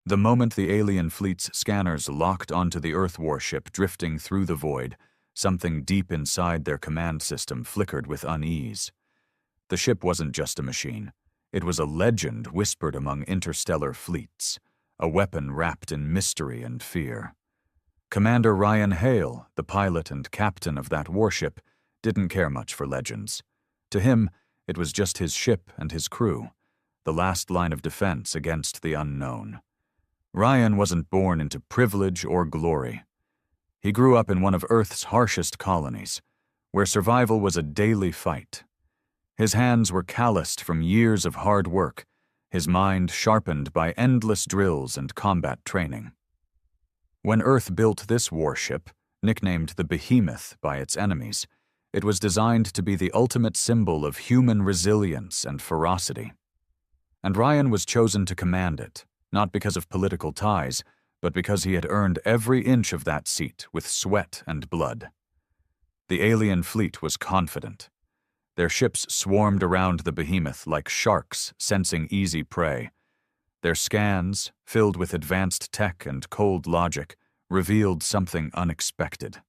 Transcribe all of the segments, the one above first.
The moment the alien fleet's scanners locked onto the Earth warship drifting through the void, something deep inside their command system flickered with unease. The ship wasn't just a machine. It was a legend whispered among interstellar fleets, a weapon wrapped in mystery and fear. Commander Ryan Hale, the pilot and captain of that warship, didn't care much for legends. To him, it was just his ship and his crew, the last line of defense against the unknown. Ryan wasn't born into privilege or glory. He grew up in one of Earth's harshest colonies, where survival was a daily fight. His hands were calloused from years of hard work, his mind sharpened by endless drills and combat training. When Earth built this warship, nicknamed the Behemoth by its enemies, it was designed to be the ultimate symbol of human resilience and ferocity. And Ryan was chosen to command it, not because of political ties, but because he had earned every inch of that seat with sweat and blood. The alien fleet was confident. Their ships swarmed around the Behemoth like sharks sensing easy prey. Their scans, filled with advanced tech and cold logic, revealed something unexpected.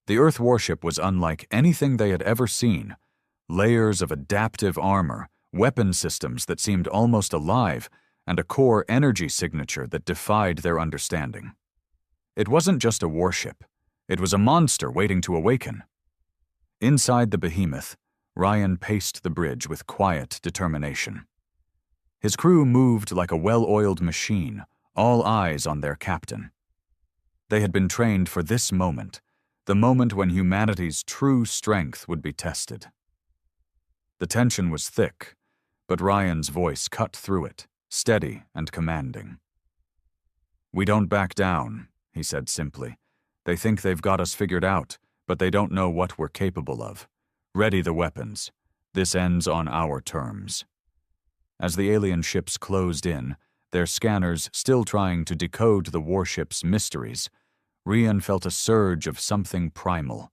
The Earth warship was unlike anything they had ever seen. Layers of adaptive armor, weapon systems that seemed almost alive, and a core energy signature that defied their understanding. It wasn't just a warship. It was a monster waiting to awaken. Inside the Behemoth, Ryan paced the bridge with quiet determination. His crew moved like a well-oiled machine, all eyes on their captain. They had been trained for this moment, the moment when humanity's true strength would be tested. The tension was thick, but Ryan's voice cut through it, steady and commanding. "We don't back down," he said simply. "They think they've got us figured out, but they don't know what we're capable of. Ready the weapons. This ends on our terms." As the alien ships closed in, their scanners still trying to decode the warship's mysteries, Ryan felt a surge of something primal.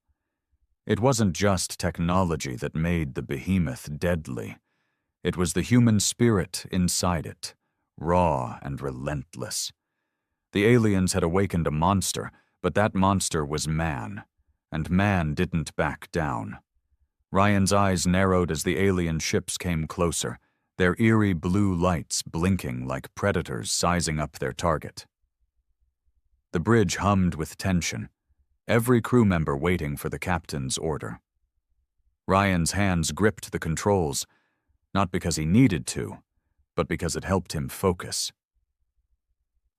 It wasn't just technology that made the Behemoth deadly. It was the human spirit inside it, raw and relentless. The aliens had awakened a monster, but that monster was man, and man didn't back down. Ryan's eyes narrowed as the alien ships came closer, their eerie blue lights blinking like predators sizing up their target. The bridge hummed with tension, every crew member waiting for the captain's order. Ryan's hands gripped the controls, not because he needed to, but because it helped him focus.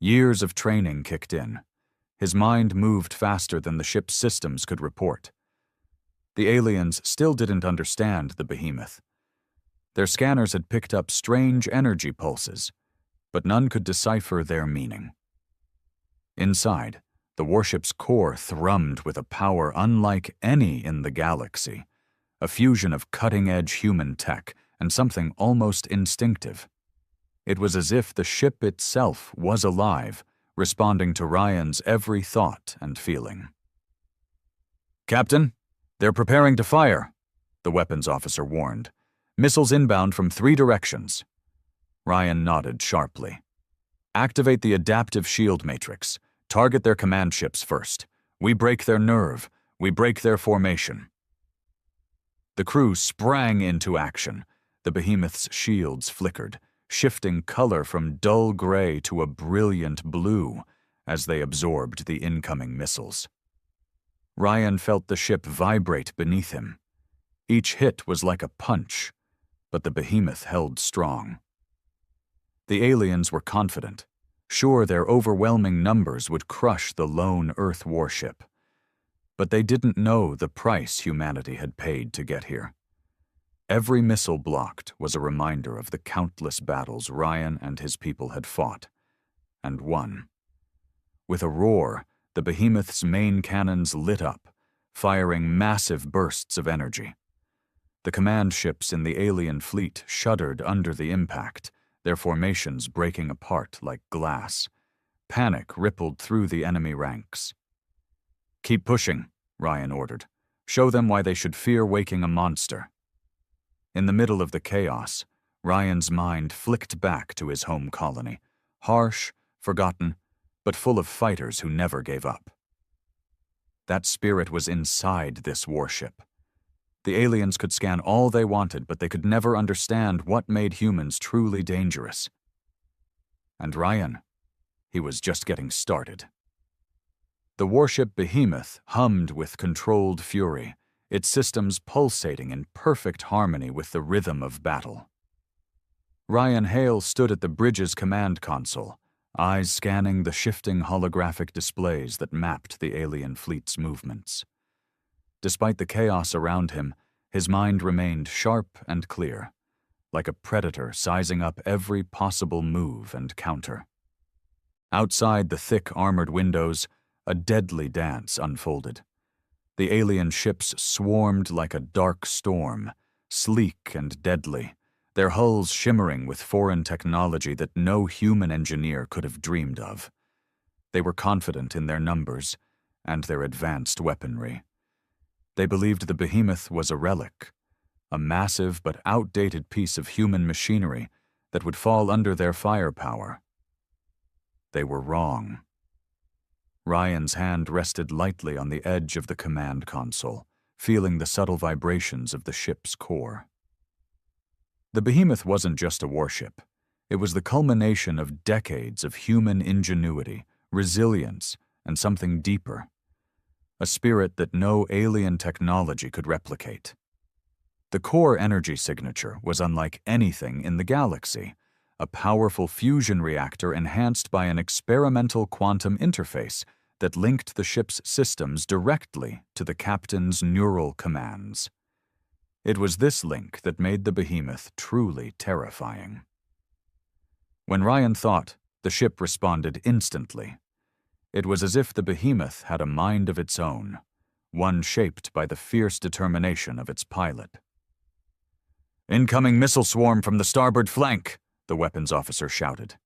Years of training kicked in. His mind moved faster than the ship's systems could report. The aliens still didn't understand the Behemoth. Their scanners had picked up strange energy pulses, but none could decipher their meaning. Inside, the warship's core thrummed with a power unlike any in the galaxy, a fusion of cutting-edge human tech and something almost instinctive. It was as if the ship itself was alive, responding to Ryan's every thought and feeling. "Captain, they're preparing to fire," the weapons officer warned. "Missiles inbound from 3 directions." Ryan nodded sharply. "Activate the adaptive shield matrix. Target their command ships first. We break their nerve. We break their formation." The crew sprang into action. The Behemoth's shields flickered, shifting color from dull gray to a brilliant blue as they absorbed the incoming missiles. Ryan felt the ship vibrate beneath him. Each hit was like a punch, but the Behemoth held strong. The aliens were confident, sure their overwhelming numbers would crush the lone Earth warship. But they didn't know the price humanity had paid to get here. Every missile blocked was a reminder of the countless battles Ryan and his people had fought, and won. With a roar, the Behemoth's main cannons lit up, firing massive bursts of energy. The command ships in the alien fleet shuddered under the impact, their formations breaking apart like glass. Panic rippled through the enemy ranks. "Keep pushing," Ryan ordered. "Show them why they should fear waking a monster." In the middle of the chaos, Ryan's mind flicked back to his home colony, harsh, forgotten, but full of fighters who never gave up. That spirit was inside this warship. The aliens could scan all they wanted, but they could never understand what made humans truly dangerous. And Ryan, he was just getting started. The warship Behemoth hummed with controlled fury, its systems pulsating in perfect harmony with the rhythm of battle. Ryan Hale stood at the bridge's command console, eyes scanning the shifting holographic displays that mapped the alien fleet's movements. Despite the chaos around him, his mind remained sharp and clear, like a predator sizing up every possible move and counter. Outside the thick armored windows, a deadly dance unfolded. The alien ships swarmed like a dark storm, sleek and deadly, their hulls shimmering with foreign technology that no human engineer could have dreamed of. They were confident in their numbers and their advanced weaponry. They believed the Behemoth was a relic, a massive but outdated piece of human machinery that would fall under their firepower. They were wrong. Ryan's hand rested lightly on the edge of the command console, feeling the subtle vibrations of the ship's core. The Behemoth wasn't just a warship. It was the culmination of decades of human ingenuity, resilience, and something deeper. A spirit that no alien technology could replicate. The core energy signature was unlike anything in the galaxy, a powerful fusion reactor enhanced by an experimental quantum interface that linked the ship's systems directly to the captain's neural commands. It was this link that made the Behemoth truly terrifying. When Ryan thought, the ship responded instantly. It was as if the Behemoth had a mind of its own, one shaped by the fierce determination of its pilot. "Incoming missile swarm from the starboard flank," the weapons officer shouted.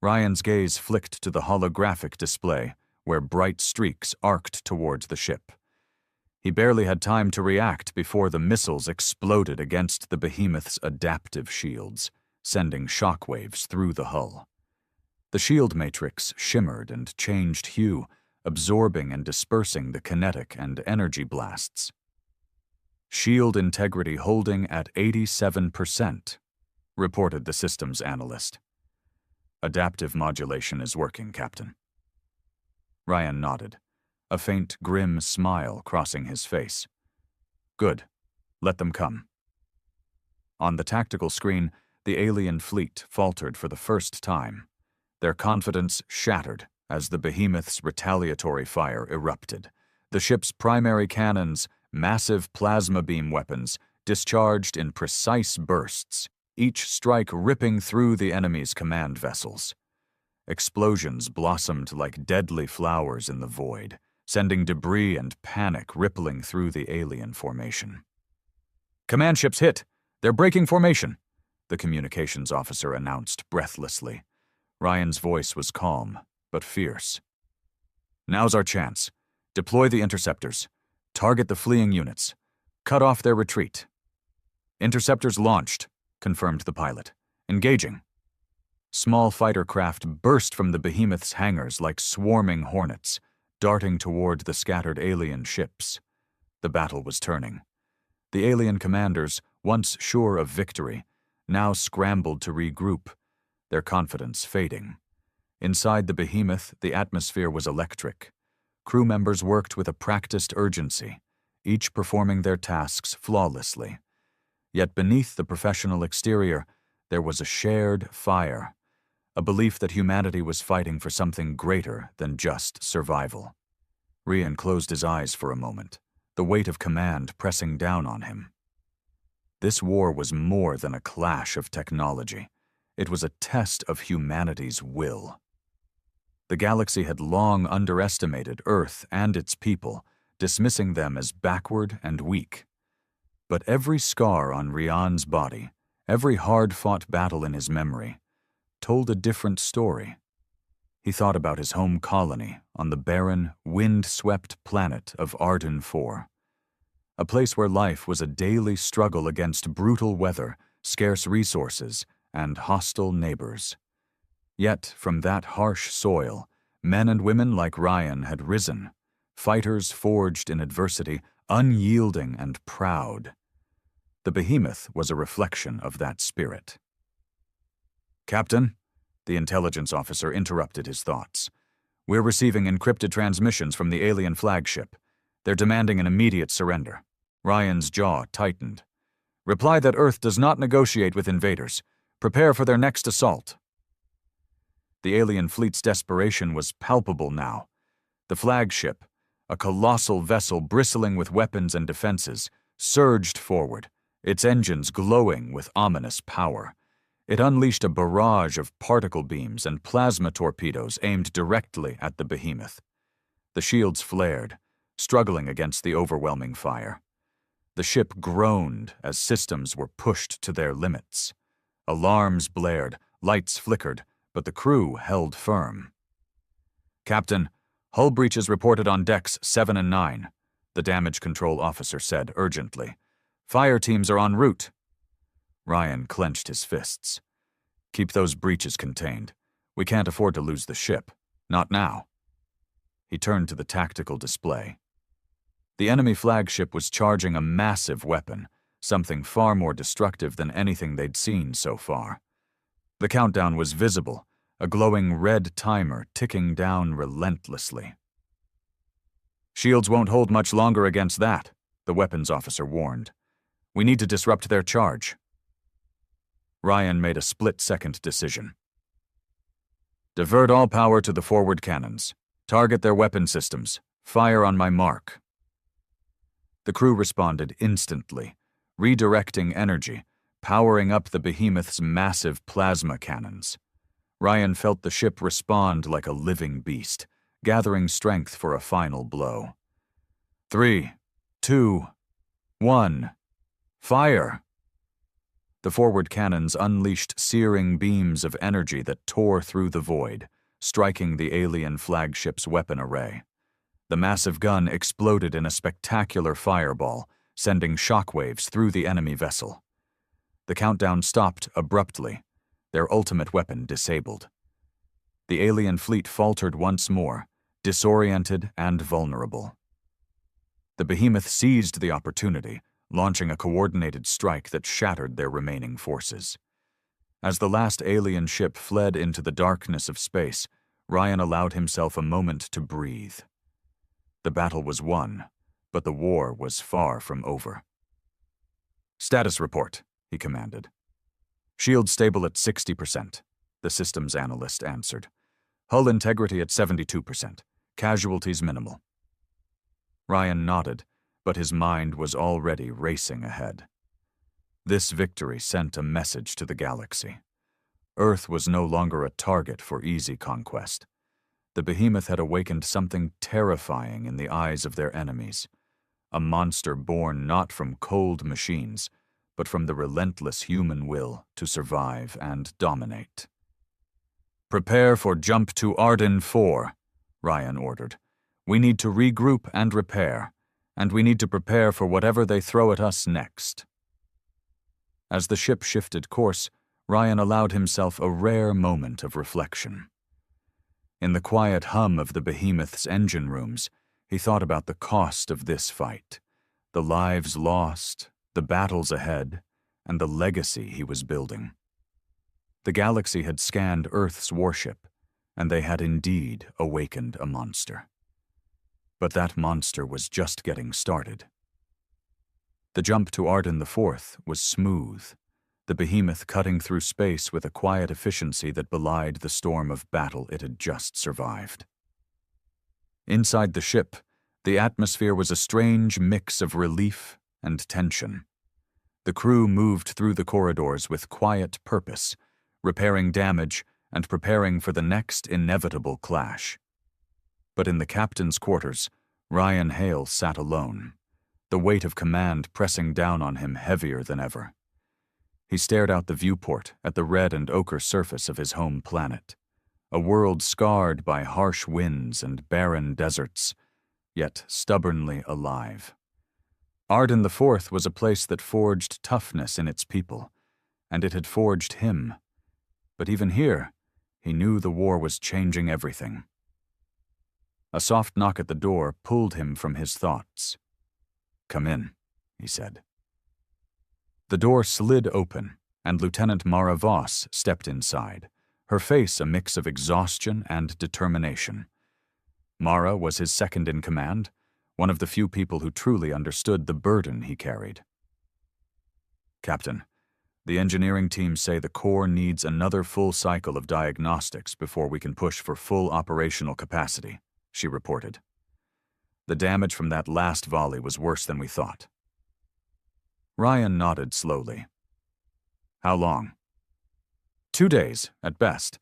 Ryan's gaze flicked to the holographic display, where bright streaks arced towards the ship. He barely had time to react before the missiles exploded against the Behemoth's adaptive shields, sending shockwaves through the hull. The shield matrix shimmered and changed hue, absorbing and dispersing the kinetic and energy blasts. "Shield integrity holding at 87%, reported the systems analyst. "Adaptive modulation is working, Captain." Ryan nodded, a faint, grim smile crossing his face. "Good. Let them come." On the tactical screen, the alien fleet faltered for the first time. Their confidence shattered as the Behemoth's retaliatory fire erupted. The ship's primary cannons, massive plasma beam weapons, discharged in precise bursts, each strike ripping through the enemy's command vessels. Explosions blossomed like deadly flowers in the void, sending debris and panic rippling through the alien formation. "Command ships hit! They're breaking formation!" the communications officer announced breathlessly. Ryan's voice was calm, but fierce. "Now's our chance. Deploy the interceptors. Target the fleeing units. Cut off their retreat." "Interceptors launched," confirmed the pilot. "Engaging." Small fighter craft burst from the Behemoth's hangars like swarming hornets, darting toward the scattered alien ships. The battle was turning. The alien commanders, once sure of victory, now scrambled to regroup, their confidence fading. Inside the Behemoth, the atmosphere was electric. Crew members worked with a practiced urgency, each performing their tasks flawlessly. Yet beneath the professional exterior, there was a shared fire, a belief that humanity was fighting for something greater than just survival. Ryan closed his eyes for a moment, the weight of command pressing down on him. This war was more than a clash of technology. It was a test of humanity's will. The galaxy had long underestimated Earth and its people, dismissing them as backward and weak. But every scar on Ryan's body, every hard-fought battle in his memory, told a different story. He thought about his home colony on the barren, wind-swept planet of Arden IV, a place where life was a daily struggle against brutal weather, scarce resources, and hostile neighbors. Yet, from that harsh soil, men and women like Ryan had risen, fighters forged in adversity, unyielding and proud. The behemoth was a reflection of that spirit. "Captain," the intelligence officer interrupted his thoughts. "We're receiving encrypted transmissions from the alien flagship. They're demanding an immediate surrender." Ryan's jaw tightened. "Reply that Earth does not negotiate with invaders. Prepare for their next assault." The alien fleet's desperation was palpable now. The flagship, a colossal vessel bristling with weapons and defenses, surged forward, its engines glowing with ominous power. It unleashed a barrage of particle beams and plasma torpedoes aimed directly at the behemoth. The shields flared, struggling against the overwhelming fire. The ship groaned as systems were pushed to their limits. Alarms blared, lights flickered, but the crew held firm. "Captain, hull breaches reported on decks 7 and 9, the damage control officer said urgently. "Fire teams are en route." Ryan clenched his fists. "Keep those breaches contained. We can't afford to lose the ship. Not now." He turned to the tactical display. The enemy flagship was charging a massive weapon, something far more destructive than anything they'd seen so far. The countdown was visible, a glowing red timer ticking down relentlessly. "Shields won't hold much longer against that," the weapons officer warned. "We need to disrupt their charge." Ryan made a split-second decision. "Divert all power to the forward cannons. Target their weapon systems. Fire on my mark." The crew responded instantly, redirecting energy, powering up the behemoth's massive plasma cannons. Ryan felt the ship respond like a living beast, gathering strength for a final blow. 3, 2, 1, fire! The forward cannons unleashed searing beams of energy that tore through the void, striking the alien flagship's weapon array. The massive gun exploded in a spectacular fireball, sending shockwaves through the enemy vessel. The countdown stopped abruptly, their ultimate weapon disabled. The alien fleet faltered once more, disoriented and vulnerable. The behemoth seized the opportunity, launching a coordinated strike that shattered their remaining forces. As the last alien ship fled into the darkness of space, Ryan allowed himself a moment to breathe. The battle was won, but the war was far from over. "Status report," he commanded. "Shield stable at 60%, the systems analyst answered. "Hull integrity at 72%. Casualties minimal." Ryan nodded, but his mind was already racing ahead. This victory sent a message to the galaxy. Earth was no longer a target for easy conquest. The behemoth had awakened something terrifying in the eyes of their enemies, a monster born not from cold machines, but from the relentless human will to survive and dominate. "Prepare for jump to Arden 4, Ryan ordered. "We need to regroup and repair, and we need to prepare for whatever they throw at us next." As the ship shifted course, Ryan allowed himself a rare moment of reflection. In the quiet hum of the behemoth's engine rooms, he thought about the cost of this fight, the lives lost, the battles ahead, and the legacy he was building. The galaxy had scanned Earth's warship, and they had indeed awakened a monster. But that monster was just getting started. The jump to Arden IV was smooth, the behemoth cutting through space with a quiet efficiency that belied the storm of battle it had just survived. Inside the ship, the atmosphere was a strange mix of relief and tension. The crew moved through the corridors with quiet purpose, repairing damage and preparing for the next inevitable clash. But in the captain's quarters, Ryan Hale sat alone, the weight of command pressing down on him heavier than ever. He stared out the viewport at the red and ochre surface of his home planet, a world scarred by harsh winds and barren deserts, yet stubbornly alive. Arden IV was a place that forged toughness in its people, and it had forged him. But even here, He knew the war was changing everything. A soft knock at the door pulled him from his thoughts. "Come in," he said. The door slid open, and Lieutenant Mara Voss stepped inside, her face a mix of exhaustion and determination. Mara was his second-in-command, one of the few people who truly understood the burden he carried. "Captain, the engineering teams say the Corps needs another full cycle of diagnostics before we can push for full operational capacity," she reported. "The damage from that last volley was worse than we thought." Ryan nodded slowly. "How long?" "2 days, at best.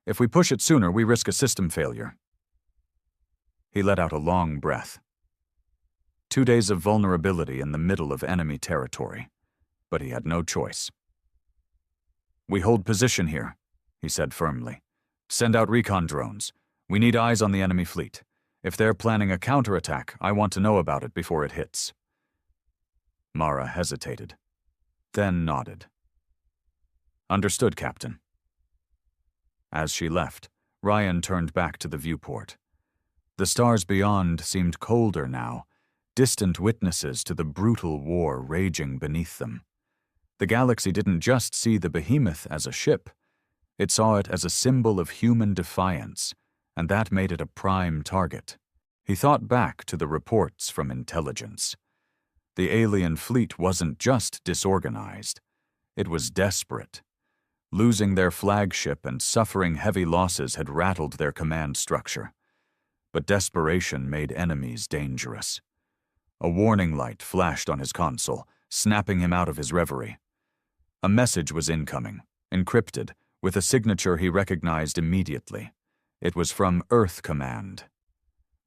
If we push it sooner, we risk a system failure." He let out a long breath. 2 days of vulnerability in the middle of enemy territory, but he had no choice. "We hold position here," he said firmly. "Send out recon drones. We need eyes on the enemy fleet. If they're planning a counterattack, I want to know about it before it hits." Mara hesitated, then nodded. "Understood, Captain." As she left, Ryan turned back to the viewport. The stars beyond seemed colder now, distant witnesses to the brutal war raging beneath them. The galaxy didn't just see the behemoth as a ship, it saw it as a symbol of human defiance, and that made it a prime target. He thought back to the reports from intelligence. The alien fleet wasn't just disorganized, it was desperate. Losing their flagship and suffering heavy losses had rattled their command structure. But desperation made enemies dangerous. A warning light flashed on his console, snapping him out of his reverie. A message was incoming, encrypted, with a signature he recognized immediately. It was from Earth Command.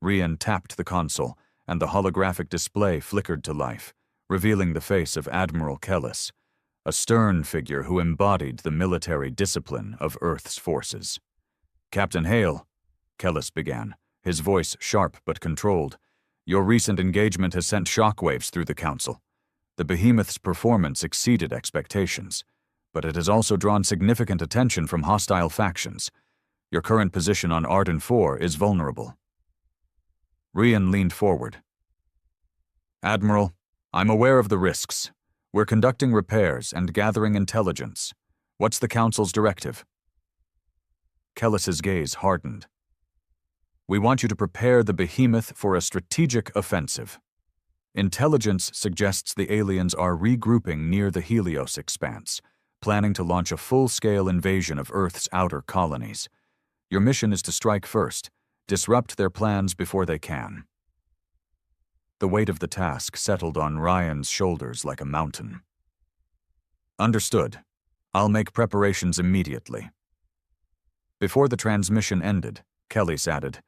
Ryan tapped the console, and the holographic display flickered to life, revealing the face of Admiral Kellis, a stern figure who embodied the military discipline of Earth's forces. "Captain Hale," Kellis began, his voice sharp but controlled, "your recent engagement has sent shockwaves through the Council. The behemoth's performance exceeded expectations, but it has also drawn significant attention from hostile factions. Your current position on Arden 4 is vulnerable." Ryan leaned forward. "Admiral, I'm aware of the risks. We're conducting repairs and gathering intelligence. What's the Council's directive?" Kellis's gaze hardened. "We want you to prepare the behemoth for a strategic offensive. Intelligence suggests the aliens are regrouping near the Helios expanse, planning to launch a full-scale invasion of Earth's outer colonies. Your mission is to strike first, disrupt their plans before they can." The weight of the task settled on Ryan's shoulders like a mountain. "Understood. I'll make preparations immediately." Before the transmission ended, Kellis added,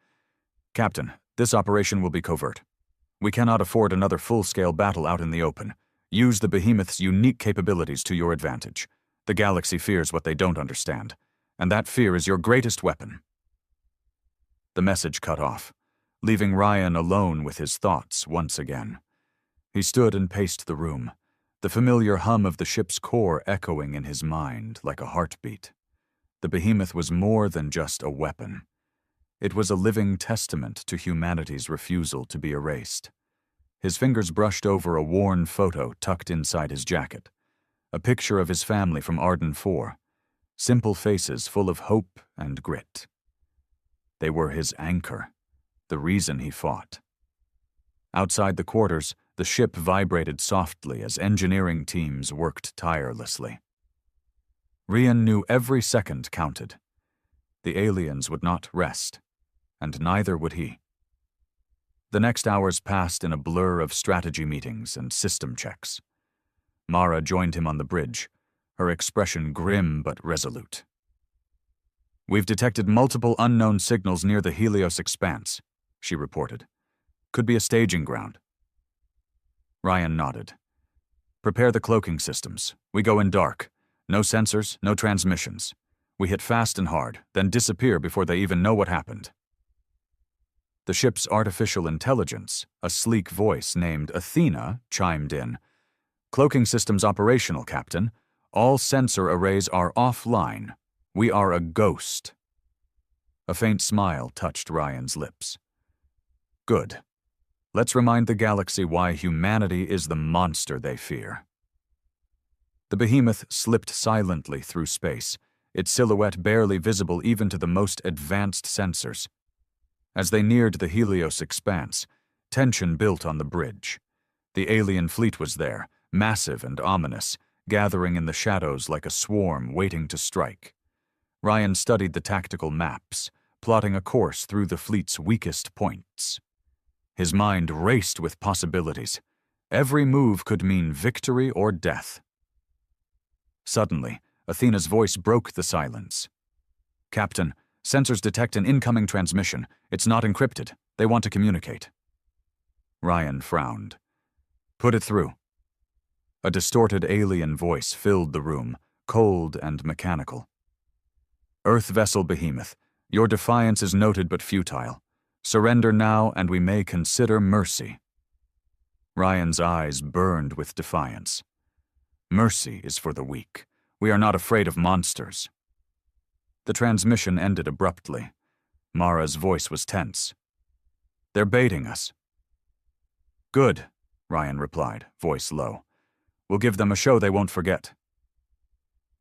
"Captain, this operation will be covert. We cannot afford another full-scale battle out in the open. Use the behemoth's unique capabilities to your advantage. The galaxy fears what they don't understand, and that fear is your greatest weapon." The message cut off, leaving Ryan alone with his thoughts once again. He stood and paced the room, the familiar hum of the ship's core echoing in his mind like a heartbeat. The behemoth was more than just a weapon. It was a living testament to humanity's refusal to be erased. His fingers brushed over a worn photo tucked inside his jacket, a picture of his family from Arden 4, simple faces full of hope and grit. They were his anchor, the reason he fought. Outside the quarters, the ship vibrated softly as engineering teams worked tirelessly. Ryan knew every second counted. The aliens would not rest, and neither would he. The next hours passed in a blur of strategy meetings and system checks. Mara joined him on the bridge, her expression grim but resolute. "We've detected multiple unknown signals near the Helios expanse," she reported. "Could be a staging ground." Ryan nodded. "Prepare the cloaking systems. We go in dark. No sensors, no transmissions. We hit fast and hard, then disappear before they even know what happened." The ship's artificial intelligence, a sleek voice named Athena, chimed in. "Cloaking systems operational, Captain. All sensor arrays are offline. We are a ghost." A faint smile touched Ryan's lips. Good. Let's remind the galaxy why humanity is the monster they fear. The behemoth slipped silently through space, its silhouette barely visible even to the most advanced sensors. As they neared the Helios expanse, tension built on the bridge. The alien fleet was there, massive and ominous, gathering in the shadows like a swarm waiting to strike. Ryan studied the tactical maps, plotting a course through the fleet's weakest points. His mind raced with possibilities. Every move could mean victory or death. Suddenly, Athena's voice broke the silence. "Captain, sensors detect an incoming transmission. It's not encrypted. They want to communicate." Ryan frowned. "Put it through." A distorted alien voice filled the room, cold and mechanical. "Earth vessel behemoth, your defiance is noted but futile. Surrender now and we may consider mercy." Ryan's eyes burned with defiance. "Mercy is for the weak. We are not afraid of monsters." The transmission ended abruptly. Mara's voice was tense. "They're baiting us." "Good," Ryan replied, voice low. "We'll give them a show they won't forget."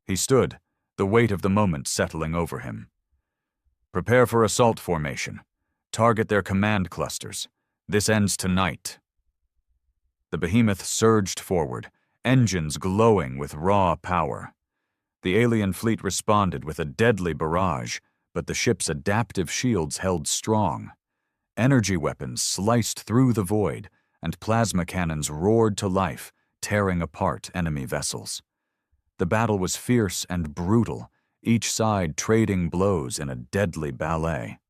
He stood, the weight of the moment settling over him. "Prepare for assault formation. Target their command clusters. This ends tonight." The behemoth surged forward, engines glowing with raw power. The alien fleet responded with a deadly barrage, but the ship's adaptive shields held strong. Energy weapons sliced through the void, and plasma cannons roared to life, tearing apart enemy vessels. The battle was fierce and brutal, each side trading blows in a deadly ballet.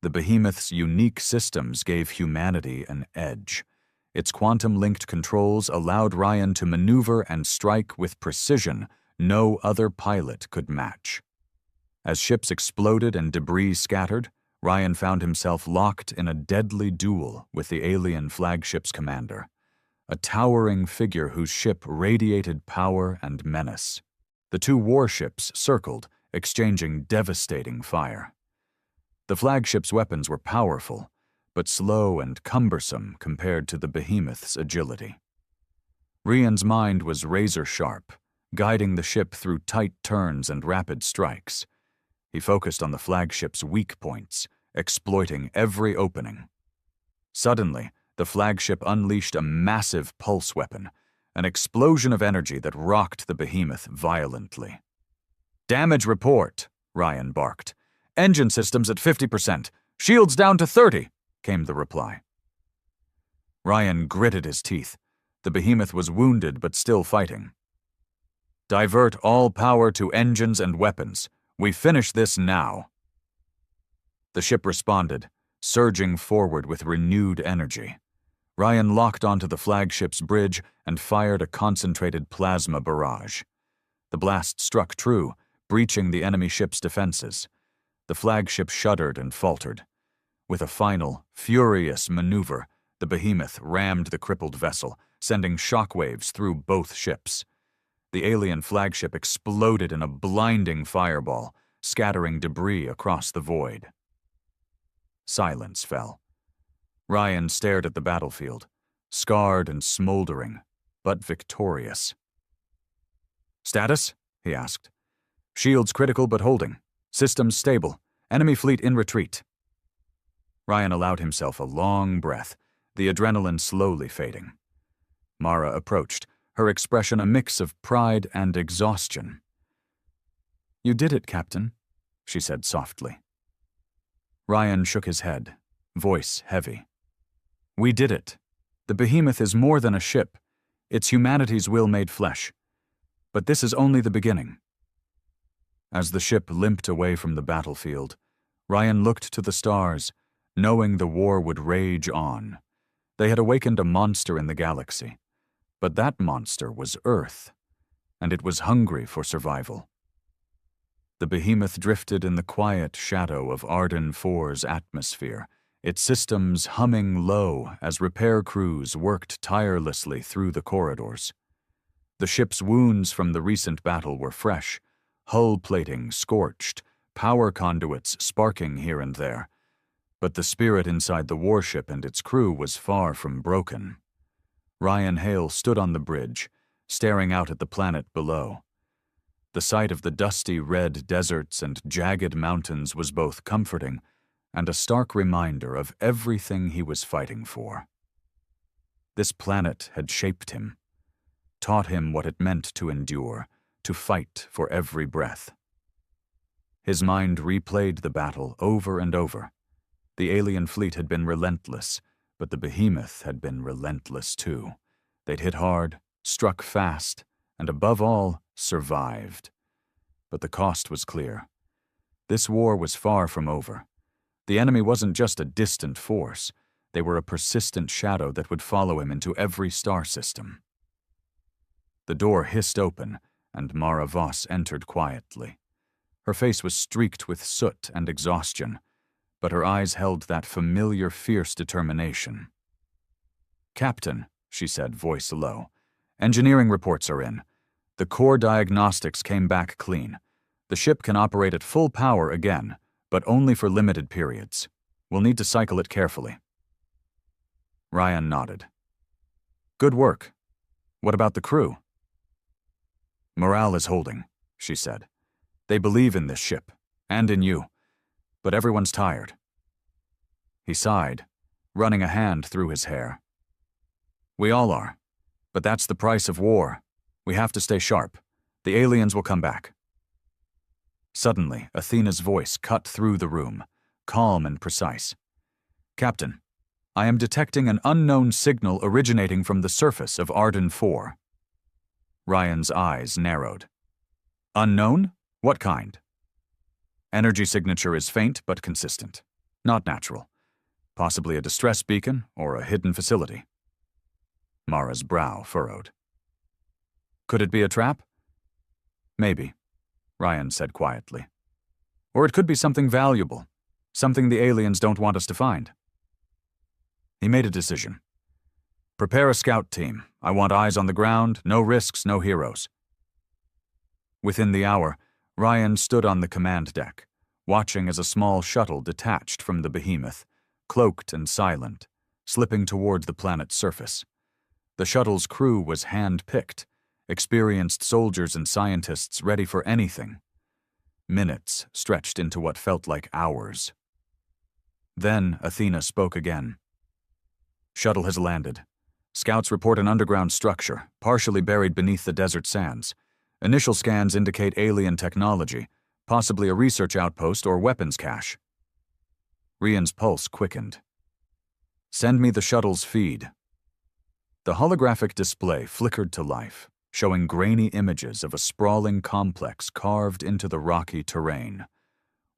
The behemoth's unique systems gave humanity an edge. Its quantum-linked controls allowed Ryan to maneuver and strike with precision no other pilot could match. As ships exploded and debris scattered, Ryan found himself locked in a deadly duel with the alien flagship's commander, a towering figure whose ship radiated power and menace. The two warships circled, exchanging devastating fire. The flagship's weapons were powerful, but slow and cumbersome compared to the behemoth's agility. Ryan's mind was razor-sharp, guiding the ship through tight turns and rapid strikes. He focused on the flagship's weak points, exploiting every opening. Suddenly, the flagship unleashed a massive pulse weapon, an explosion of energy that rocked the behemoth violently. "Damage report," Ryan barked. "Engine systems at 50%. Shields down to 30, came the reply. Ryan gritted his teeth. The behemoth was wounded but still fighting. "Divert all power to engines and weapons. We finish this now." The ship responded, surging forward with renewed energy. Ryan locked onto the flagship's bridge and fired a concentrated plasma barrage. The blast struck true, breaching the enemy ship's defenses. The flagship shuddered and faltered. With a final, furious maneuver, the behemoth rammed the crippled vessel, sending shockwaves through both ships. The alien flagship exploded in a blinding fireball, scattering debris across the void. Silence fell. Ryan stared at the battlefield, scarred and smoldering, but victorious. "Status?" he asked. "Shields critical but holding. Systems stable. Enemy fleet in retreat." Ryan allowed himself a long breath, the adrenaline slowly fading. Mara approached, her expression a mix of pride and exhaustion. "You did it, Captain," she said softly. Ryan shook his head, voice heavy. "We did it. The behemoth is more than a ship. It's humanity's will made flesh. But this is only the beginning." As the ship limped away from the battlefield, Ryan looked to the stars, knowing the war would rage on. They had awakened a monster in the galaxy. But that monster was Earth, and it was hungry for survival. The behemoth drifted in the quiet shadow of Arden 4's atmosphere, its systems humming low as repair crews worked tirelessly through the corridors. The ship's wounds from the recent battle were fresh, hull plating scorched, power conduits sparking here and there, but the spirit inside the warship and its crew was far from broken. Ryan Hale stood on the bridge, staring out at the planet below. The sight of the dusty red deserts and jagged mountains was both comforting and a stark reminder of everything he was fighting for. This planet had shaped him, taught him what it meant to endure, to fight for every breath. His mind replayed the battle over and over. The alien fleet had been relentless, but the behemoth had been relentless too. They'd hit hard, struck fast, and above all, survived. But the cost was clear. This war was far from over. The enemy wasn't just a distant force. They were a persistent shadow that would follow him into every star system. The door hissed open, and Mara Voss entered quietly. Her face was streaked with soot and exhaustion, but her eyes held that familiar, fierce determination. "Captain," she said, voice low, "engineering reports are in. The core diagnostics came back clean. The ship can operate at full power again, but only for limited periods. We'll need to cycle it carefully." Ryan nodded. "Good work. What about the crew?" "Morale is holding," she said. "They believe in this ship, and in you, but everyone's tired." He sighed, running a hand through his hair. "We all are, but that's the price of war. We have to stay sharp. The aliens will come back." Suddenly, Athena's voice cut through the room, calm and precise. "Captain, I am detecting an unknown signal originating from the surface of Arden 4. Ryan's eyes narrowed. "Unknown? What kind?" "Energy signature is faint but consistent. Not natural. Possibly a distress beacon or a hidden facility." Mara's brow furrowed. "Could it be a trap?" "Maybe," Ryan said quietly. "Or it could be something valuable, something the aliens don't want us to find." He made a decision. "Prepare a scout team. I want eyes on the ground, no risks, no heroes." Within the hour, Ryan stood on the command deck, watching as a small shuttle detached from the behemoth, cloaked and silent, slipping toward the planet's surface. The shuttle's crew was hand-picked, experienced soldiers and scientists ready for anything. Minutes stretched into what felt like hours. Then Athena spoke again. "Shuttle has landed. Scouts report an underground structure, partially buried beneath the desert sands. Initial scans indicate alien technology, possibly a research outpost or weapons cache." Ryan's pulse quickened. "Send me the shuttle's feed." The holographic display flickered to life, showing grainy images of a sprawling complex carved into the rocky terrain.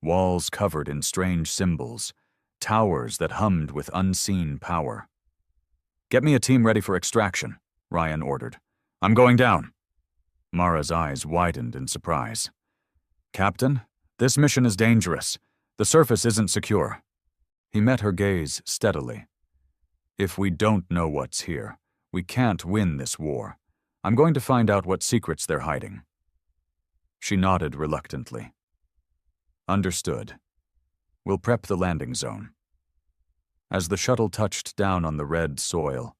Walls covered in strange symbols, towers that hummed with unseen power. "Get me a team ready for extraction," Ryan ordered. "I'm going down." Mara's eyes widened in surprise. "Captain, this mission is dangerous. The surface isn't secure." He met her gaze steadily. "If we don't know what's here, we can't win this war. I'm going to find out what secrets they're hiding." She nodded reluctantly. "Understood. We'll prep the landing zone." As the shuttle touched down on the red soil,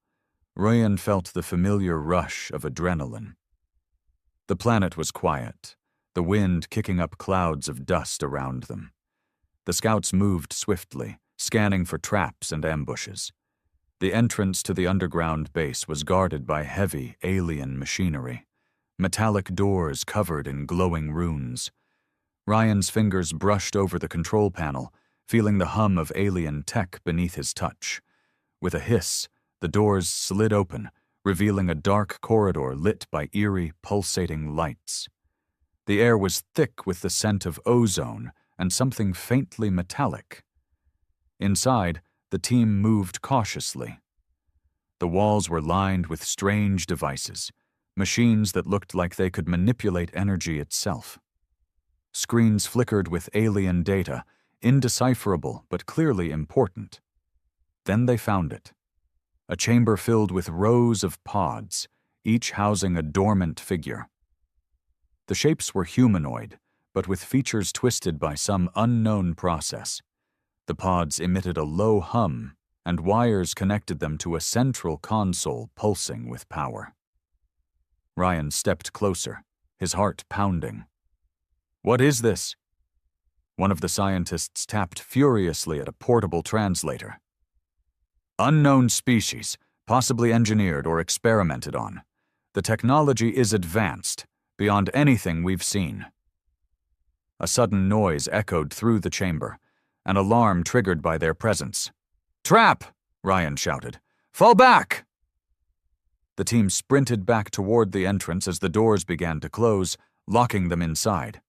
Ryan felt the familiar rush of adrenaline. The planet was quiet, the wind kicking up clouds of dust around them. The scouts moved swiftly, scanning for traps and ambushes. The entrance to the underground base was guarded by heavy alien machinery, metallic doors covered in glowing runes. Ryan's fingers brushed over the control panel, feeling the hum of alien tech beneath his touch. With a hiss, the doors slid open, revealing a dark corridor lit by eerie, pulsating lights. The air was thick with the scent of ozone and something faintly metallic. Inside, the team moved cautiously. The walls were lined with strange devices, machines that looked like they could manipulate energy itself. Screens flickered with alien data, indecipherable but clearly important. Then they found it. A chamber filled with rows of pods, each housing a dormant figure. The shapes were humanoid, but with features twisted by some unknown process. The pods emitted a low hum, and wires connected them to a central console pulsing with power. Ryan stepped closer, his heart pounding. "What is this?" One of the scientists tapped furiously at a portable translator. "Unknown species, possibly engineered or experimented on. The technology is advanced, beyond anything we've seen." A sudden noise echoed through the chamber, an alarm triggered by their presence. "Trap!" Ryan shouted. "Fall back!" The team sprinted back toward the entrance as the doors began to close, locking them inside.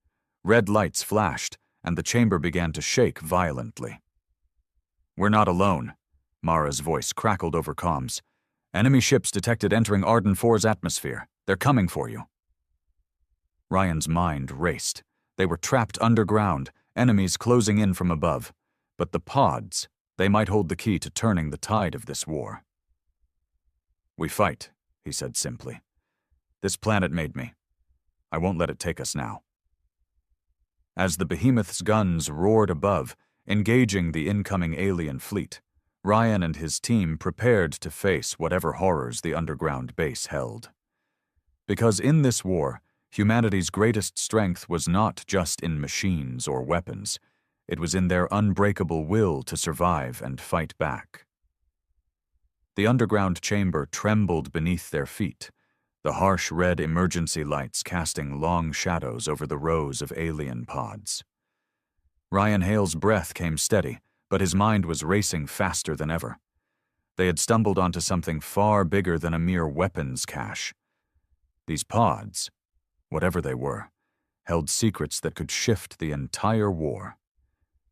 Red lights flashed, and the chamber began to shake violently. "We're not alone," Mara's voice crackled over comms. "Enemy ships detected entering Arden 4's atmosphere. They're coming for you." Ryan's mind raced. They were trapped underground, enemies closing in from above. But the pods, they might hold the key to turning the tide of this war. "We fight," he said simply. "This planet made me. I won't let it take us now." As the behemoth's guns roared above, engaging the incoming alien fleet, Ryan and his team prepared to face whatever horrors the underground base held. Because in this war, humanity's greatest strength was not just in machines or weapons. It was in their unbreakable will to survive and fight back. The underground chamber trembled beneath their feet, the harsh red emergency lights casting long shadows over the rows of alien pods. Ryan Hale's breath came steady, but his mind was racing faster than ever. They had stumbled onto something far bigger than a mere weapons cache. These pods, whatever they were, held secrets that could shift the entire war.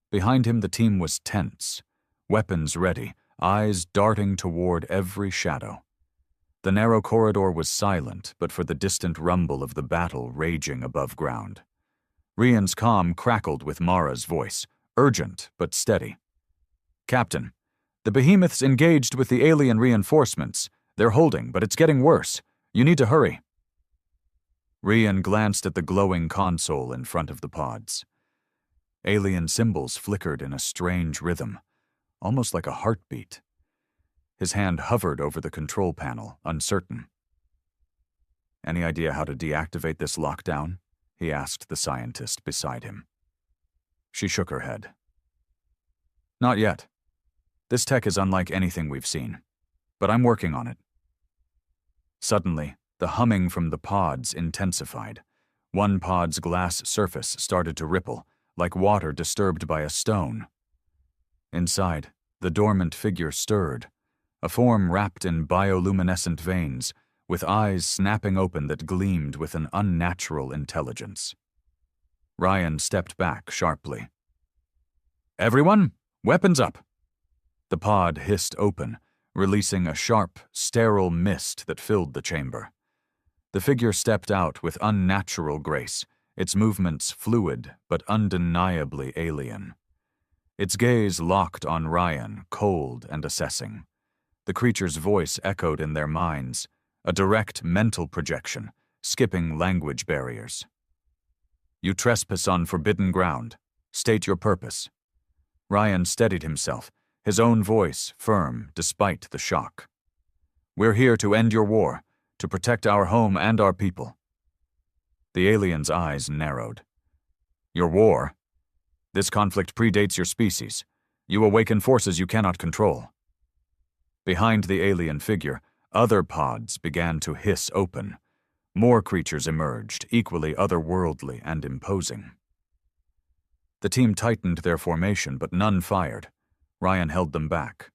Behind him, the team was tense, weapons ready, eyes darting toward every shadow. The narrow corridor was silent, but for the distant rumble of the battle raging above ground. Ryan's comm crackled with Mara's voice, urgent but steady. "Captain, the behemoths engaged with the alien reinforcements. They're holding, but it's getting worse. You need to hurry." Ryan glanced at the glowing console in front of the pods. Alien symbols flickered in a strange rhythm, almost like a heartbeat. His hand hovered over the control panel, uncertain. "Any idea how to deactivate this lockdown?" he asked the scientist beside him. She shook her head. "Not yet. This tech is unlike anything we've seen, but I'm working on it." Suddenly, the humming from the pods intensified. One pod's glass surface started to ripple, like water disturbed by a stone. Inside, the dormant figure stirred, a form wrapped in bioluminescent veins, with eyes snapping open that gleamed with an unnatural intelligence. Ryan stepped back sharply. "Everyone, weapons up!" The pod hissed open, releasing a sharp, sterile mist that filled the chamber. The figure stepped out with unnatural grace, its movements fluid but undeniably alien. Its gaze locked on Ryan, cold and assessing. The creature's voice echoed in their minds, a direct mental projection, skipping language barriers. "You trespass on forbidden ground. State your purpose." Ryan steadied himself, his own voice firm despite the shock. "We're here to end your war, to protect our home and our people." The alien's eyes narrowed. "Your war? This conflict predates your species. You awaken forces you cannot control." Behind the alien figure, other pods began to hiss open. More creatures emerged, equally otherworldly and imposing. The team tightened their formation, but none fired. Ryan held them back.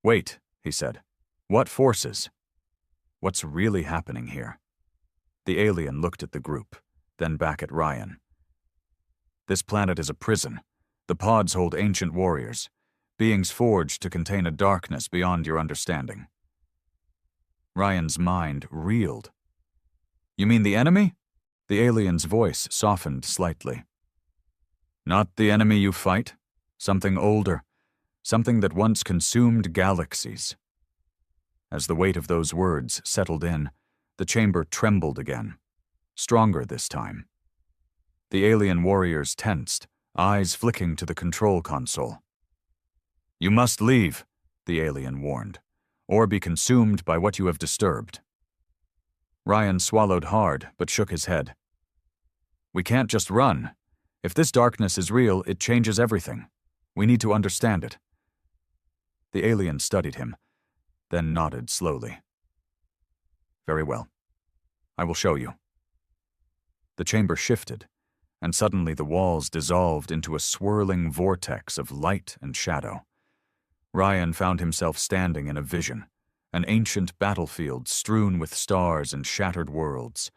"Wait," he said. "What forces? What's really happening here?" The alien looked at the group, then back at Ryan. "This planet is a prison. The pods hold ancient warriors, beings forged to contain a darkness beyond your understanding." Ryan's mind reeled. "You mean the enemy?" The alien's voice softened slightly. "Not the enemy you fight. Something older. Something that once consumed galaxies." As the weight of those words settled in, the chamber trembled again. Stronger this time. The alien warriors tensed, eyes flicking to the control console. "You must leave," the alien warned, "or be consumed by what you have disturbed." Ryan swallowed hard, but shook his head. "We can't just run. If this darkness is real, it changes everything. We need to understand it." The alien studied him, then nodded slowly. "Very well. I will show you." The chamber shifted, and suddenly the walls dissolved into a swirling vortex of light and shadow. Ryan found himself standing in a vision, an ancient battlefield strewn with stars and shattered worlds.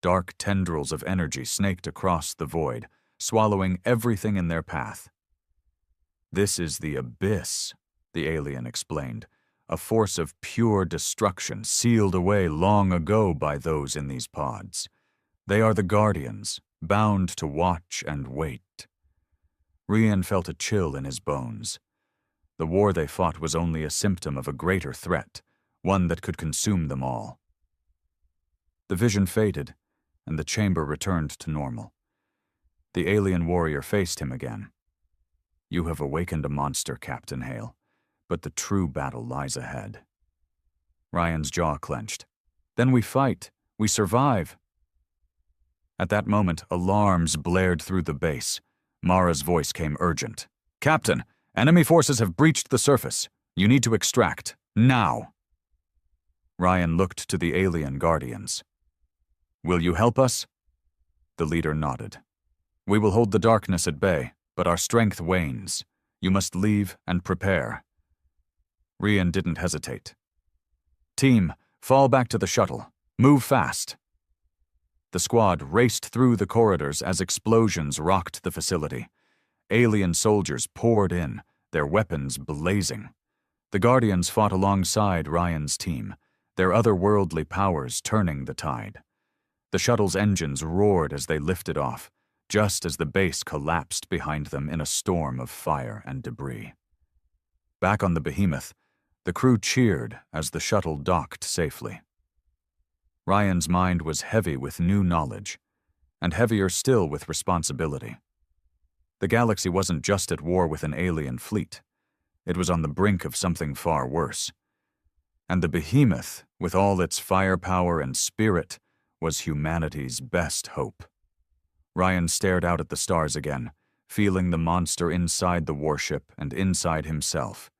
Dark tendrils of energy snaked across the void, swallowing everything in their path. "This is the Abyss," the alien explained, "a force of pure destruction sealed away long ago by those in these pods. They are the Guardians, bound to watch and wait." Ryan felt a chill in his bones. The war they fought was only a symptom of a greater threat, one that could consume them all. The vision faded, and the chamber returned to normal. The alien warrior faced him again. "You have awakened a monster, Captain Hale, but the true battle lies ahead." Ryan's jaw clenched. "Then we fight. We survive." At that moment, alarms blared through the base. Mara's voice came urgent. "Captain, enemy forces have breached the surface. You need to extract. Now." Ryan looked to the alien guardians. "Will you help us?" The leader nodded. "We will hold the darkness at bay, but our strength wanes. You must leave and prepare." Ryan didn't hesitate. "Team, fall back to the shuttle. Move fast." The squad raced through the corridors as explosions rocked the facility. Alien soldiers poured in, their weapons blazing. The Guardians fought alongside Ryan's team, their otherworldly powers turning the tide. The shuttle's engines roared as they lifted off, just as the base collapsed behind them in a storm of fire and debris. Back on the behemoth, the crew cheered as the shuttle docked safely. Ryan's mind was heavy with new knowledge, and heavier still with responsibility. The galaxy wasn't just at war with an alien fleet. It was on the brink of something far worse. And the behemoth, with all its firepower and spirit, was humanity's best hope. Ryan stared out at the stars again, feeling the monster inside the warship and inside himself,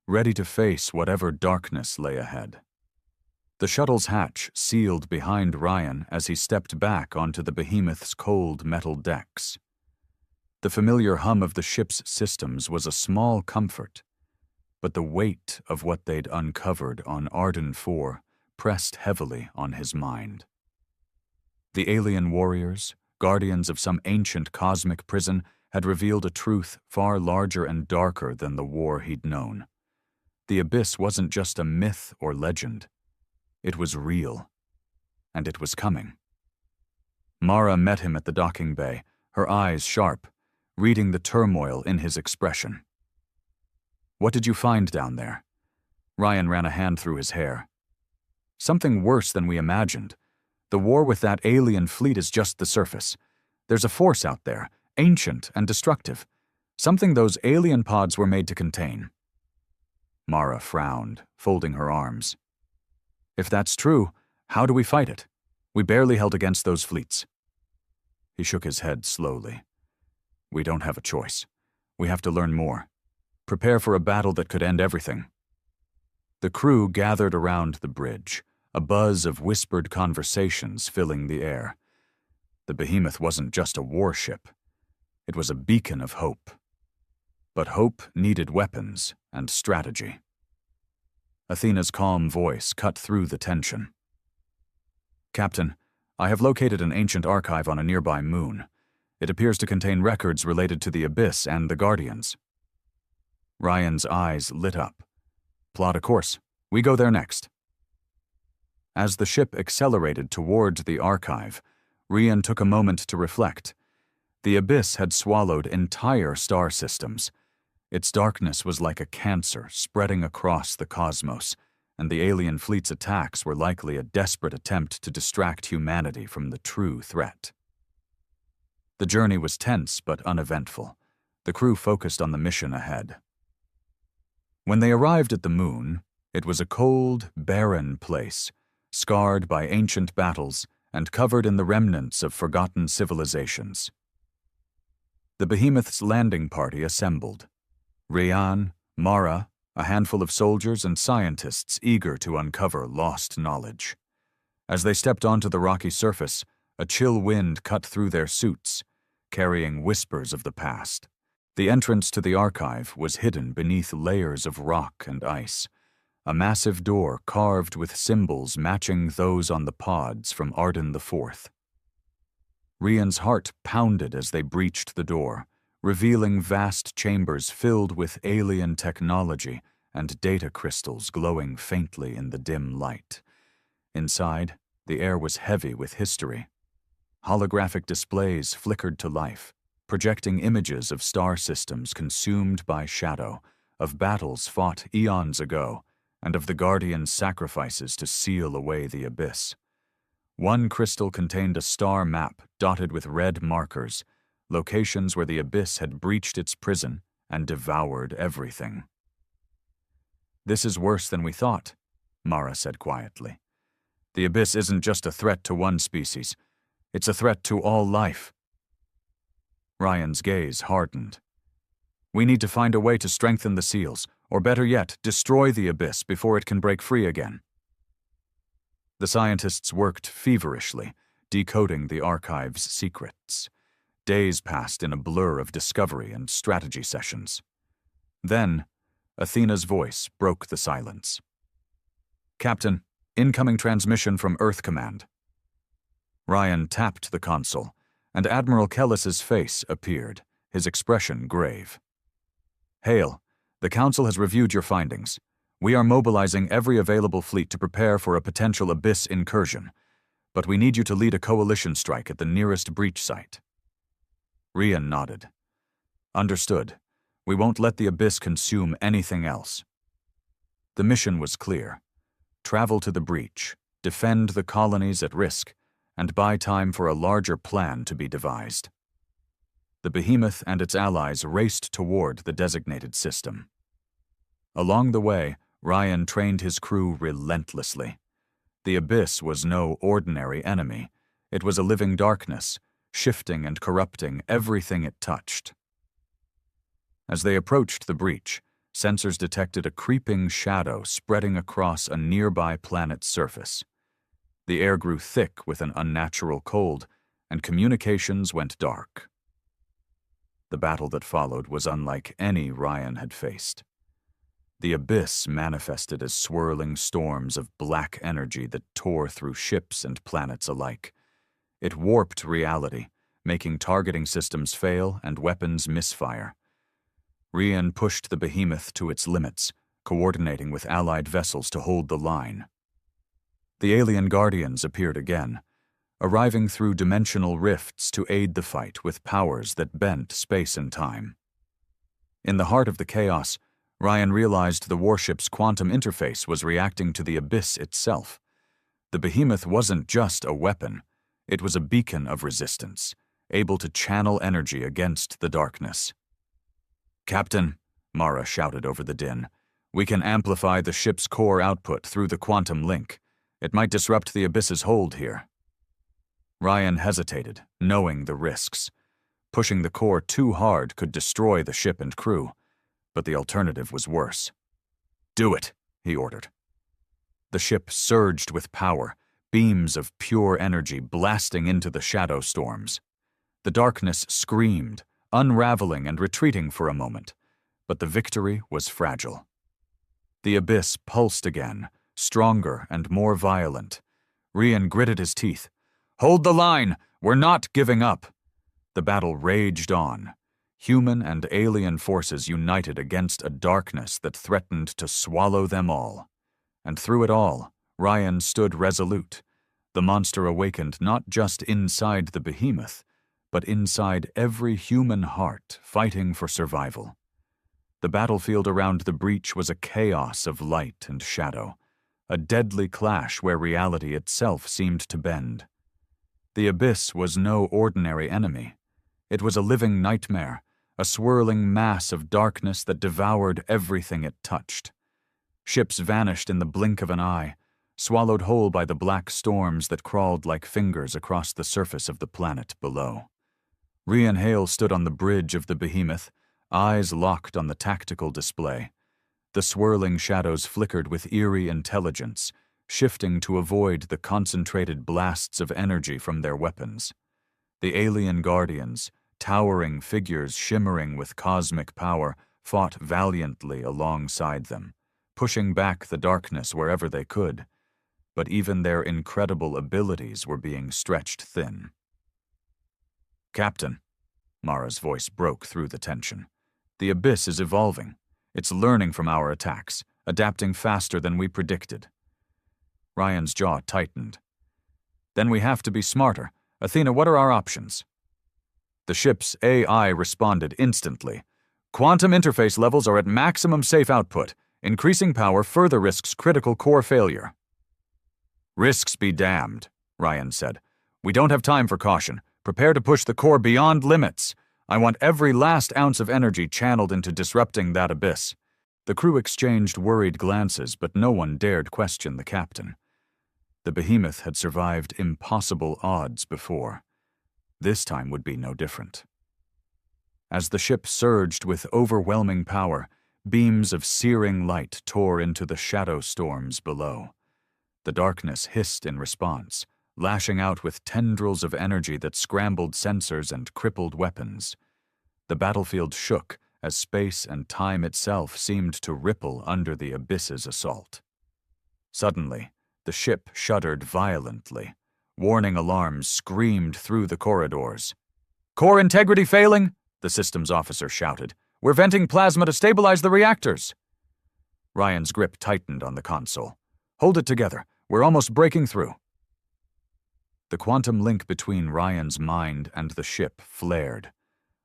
ready to face whatever darkness lay ahead. The shuttle's hatch sealed behind Ryan as he stepped back onto the behemoth's cold metal decks. The familiar hum of the ship's systems was a small comfort, but the weight of what they'd uncovered on Arden 4 pressed heavily on his mind. The alien warriors, guardians of some ancient cosmic prison, had revealed a truth far larger and darker than the war he'd known. The Abyss wasn't just a myth or legend. It was real, and it was coming. Mara met him at the docking bay, her eyes sharp, reading the turmoil in his expression. "What did you find down there?" Ryan ran a hand through his hair. "Something worse than we imagined. The war with that alien fleet is just the surface. There's a force out there, ancient and destructive, something those alien pods were made to contain." Mara frowned, folding her arms. "If that's true, how do we fight it? We barely held against those fleets." He shook his head slowly. "We don't have a choice. We have to learn more. Prepare for a battle that could end everything." The crew gathered around the bridge, a buzz of whispered conversations filling the air. The behemoth wasn't just a warship. It was a beacon of hope. But hope needed weapons and strategy. Athena's calm voice cut through the tension. "Captain, I have located an ancient archive on a nearby moon. It appears to contain records related to the Abyss and the Guardians." Ryan's eyes lit up. "Plot a course. We go there next." As the ship accelerated toward the archive, Ryan took a moment to reflect. The Abyss had swallowed entire star systems. Its darkness was like a cancer spreading across the cosmos, and the alien fleet's attacks were likely a desperate attempt to distract humanity from the true threat. The journey was tense but uneventful. The crew focused on the mission ahead. When they arrived at the moon, it was a cold, barren place, scarred by ancient battles and covered in the remnants of forgotten civilizations. The behemoth's landing party assembled. Ryan, Mara, a handful of soldiers and scientists eager to uncover lost knowledge. As they stepped onto the rocky surface, a chill wind cut through their suits, carrying whispers of the past. The entrance to the archive was hidden beneath layers of rock and ice, a massive door carved with symbols matching those on the pods from Arden IV. Ryan's heart pounded as they breached the door, revealing vast chambers filled with alien technology and data crystals glowing faintly in the dim light. Inside, the air was heavy with history. Holographic displays flickered to life, projecting images of star systems consumed by shadow, of battles fought eons ago, and of the Guardians' sacrifices to seal away the abyss. One crystal contained a star map dotted with red markers, locations where the abyss had breached its prison and devoured everything. "This is worse than we thought," Mara said quietly. "The abyss isn't just a threat to one species. It's a threat to all life." Ryan's gaze hardened. "We need to find a way to strengthen the seals, or better yet, destroy the abyss before it can break free again." The scientists worked feverishly, decoding the archive's secrets. Days passed in a blur of discovery and strategy sessions. Then, Athena's voice broke the silence. "Captain, incoming transmission from Earth Command." Ryan tapped the console, and Admiral Kellis's face appeared, his expression grave. "Hail, the Council has reviewed your findings. We are mobilizing every available fleet to prepare for a potential abyss incursion, but we need you to lead a coalition strike at the nearest breach site." Ryan nodded. "Understood. We won't let the abyss consume anything else." The mission was clear. Travel to the breach, defend the colonies at risk, and buy time for a larger plan to be devised. The behemoth and its allies raced toward the designated system. Along the way, Ryan trained his crew relentlessly. The abyss was no ordinary enemy. It was a living darkness, shifting and corrupting everything it touched. As they approached the breach, sensors detected a creeping shadow spreading across a nearby planet's surface. The air grew thick with an unnatural cold, and communications went dark. The battle that followed was unlike any Ryan had faced. The abyss manifested as swirling storms of black energy that tore through ships and planets alike. It warped reality, making targeting systems fail and weapons misfire. Ryan pushed the behemoth to its limits, coordinating with allied vessels to hold the line. The alien guardians appeared again, arriving through dimensional rifts to aid the fight with powers that bent space and time. In the heart of the chaos, Ryan realized the warship's quantum interface was reacting to the abyss itself. The behemoth wasn't just a weapon, it was a beacon of resistance, able to channel energy against the darkness. "Captain," Mara shouted over the din, "we can amplify the ship's core output through the quantum link. It might disrupt the abyss's hold here." Ryan hesitated, knowing the risks. Pushing the core too hard could destroy the ship and crew, but the alternative was worse. "Do it," he ordered. The ship surged with power, beams of pure energy blasting into the shadow storms. The darkness screamed, unraveling and retreating for a moment, but the victory was fragile. The abyss pulsed again, stronger and more violent. Ryan gritted his teeth. "Hold the line! We're not giving up!" The battle raged on. Human and alien forces united against a darkness that threatened to swallow them all. And through it all, Ryan stood resolute. The monster awakened not just inside the behemoth, but inside every human heart fighting for survival. The battlefield around the breach was a chaos of light and shadow, a deadly clash where reality itself seemed to bend. The abyss was no ordinary enemy. It was a living nightmare, a swirling mass of darkness that devoured everything it touched. Ships vanished in the blink of an eye, swallowed whole by the black storms that crawled like fingers across the surface of the planet below. Rhea and Hale stood on the bridge of the behemoth, eyes locked on the tactical display. The swirling shadows flickered with eerie intelligence, shifting to avoid the concentrated blasts of energy from their weapons. The alien guardians, towering figures shimmering with cosmic power, fought valiantly alongside them, pushing back the darkness wherever they could. But even their incredible abilities were being stretched thin. "Captain," Mara's voice broke through the tension. "The Abyss is evolving. It's learning from our attacks, adapting faster than we predicted." Ryan's jaw tightened. "Then we have to be smarter. Athena, what are our options?" The ship's AI responded instantly. "Quantum interface levels are at maximum safe output. Increasing power further risks critical core failure." "Risks be damned," Ryan said. "We don't have time for caution. Prepare to push the core beyond limits. I want every last ounce of energy channeled into disrupting that abyss." The crew exchanged worried glances, but no one dared question the captain. The behemoth had survived impossible odds before. This time would be no different. As the ship surged with overwhelming power, beams of searing light tore into the shadow storms below. The darkness hissed in response, lashing out with tendrils of energy that scrambled sensors and crippled weapons. The battlefield shook as space and time itself seemed to ripple under the abyss's assault. Suddenly, the ship shuddered violently. Warning alarms screamed through the corridors. "Core integrity failing!" the systems officer shouted. "We're venting plasma to stabilize the reactors." Ryan's grip tightened on the console. "Hold it together. We're almost breaking through." The quantum link between Ryan's mind and the ship flared,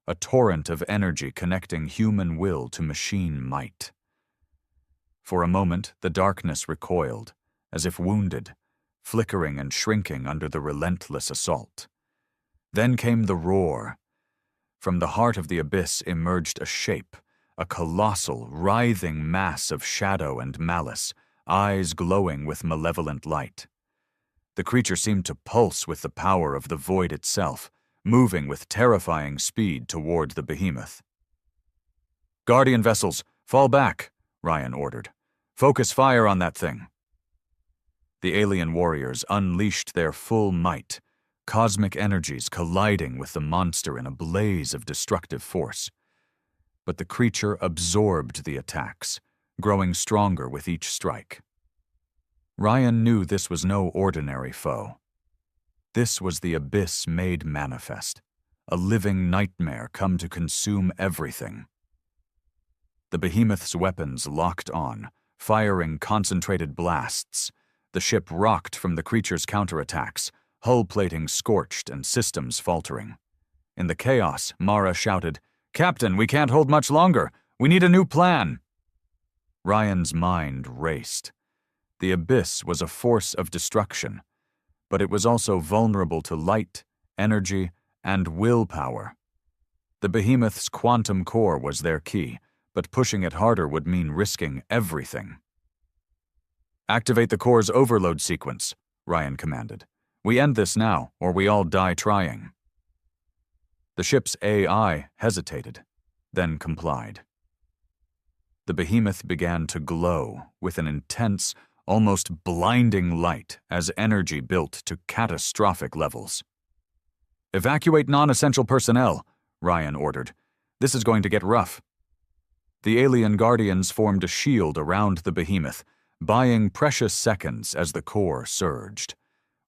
a torrent of energy connecting human will to machine might. For a moment, the darkness recoiled, as if wounded, flickering and shrinking under the relentless assault. Then came the roar. From the heart of the abyss emerged a shape, a colossal, writhing mass of shadow and malice, eyes glowing with malevolent light. The creature seemed to pulse with the power of the void itself, moving with terrifying speed toward the behemoth. "Guardian vessels, fall back," Ryan ordered. "Focus fire on that thing." The alien warriors unleashed their full might, cosmic energies colliding with the monster in a blaze of destructive force. But the creature absorbed the attacks, growing stronger with each strike. Ryan knew this was no ordinary foe. This was the abyss made manifest, a living nightmare come to consume everything. The behemoth's weapons locked on, firing concentrated blasts. The ship rocked from the creature's counterattacks, hull plating scorched and systems faltering. In the chaos, Mara shouted, "Captain, we can't hold much longer. We need a new plan." Ryan's mind raced. The abyss was a force of destruction, but it was also vulnerable to light, energy, and willpower. The behemoth's quantum core was their key, but pushing it harder would mean risking everything. "Activate the core's overload sequence," Ryan commanded. "We end this now, or we all die trying." The ship's AI hesitated, then complied. The behemoth began to glow with an intense, almost blinding light as energy built to catastrophic levels. "Evacuate non-essential personnel," Ryan ordered. "This is going to get rough." The alien guardians formed a shield around the behemoth, buying precious seconds as the core surged.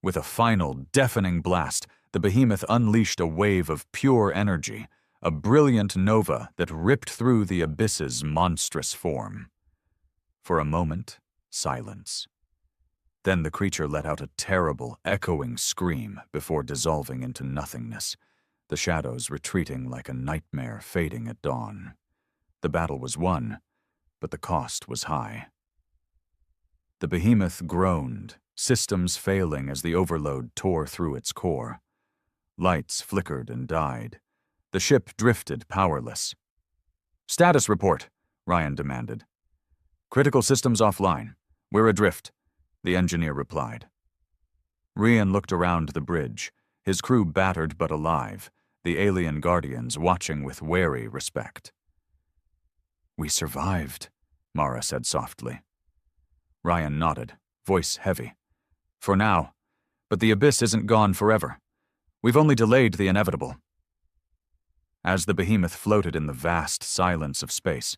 With a final, deafening blast, the behemoth unleashed a wave of pure energy, a brilliant nova that ripped through the abyss's monstrous form. For a moment, silence. Then the creature let out a terrible, echoing scream before dissolving into nothingness, the shadows retreating like a nightmare fading at dawn. The battle was won, but the cost was high. The behemoth groaned, systems failing as the overload tore through its core. Lights flickered and died. The ship drifted, powerless. "Status report," Ryan demanded. "Critical systems offline. We're adrift," the engineer replied. Ryan looked around the bridge, his crew battered but alive, the alien guardians watching with wary respect. "We survived," Mara said softly. Ryan nodded, voice heavy. "For now. But the abyss isn't gone forever. We've only delayed the inevitable." As the behemoth floated in the vast silence of space,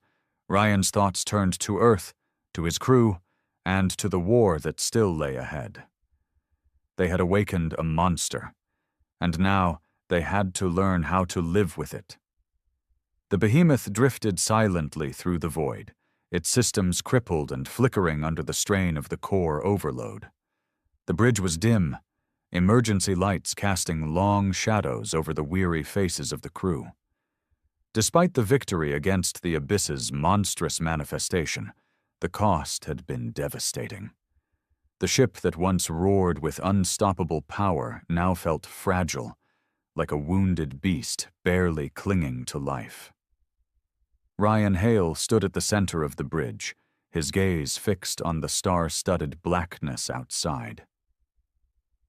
Ryan's thoughts turned to Earth, to his crew, and to the war that still lay ahead. They had awakened a monster, and now they had to learn how to live with it. The behemoth drifted silently through the void, its systems crippled and flickering under the strain of the core overload. The bridge was dim, emergency lights casting long shadows over the weary faces of the crew. Despite the victory against the abyss's monstrous manifestation, the cost had been devastating. The ship that once roared with unstoppable power now felt fragile, like a wounded beast barely clinging to life. Ryan Hale stood at the center of the bridge, his gaze fixed on the star-studded blackness outside.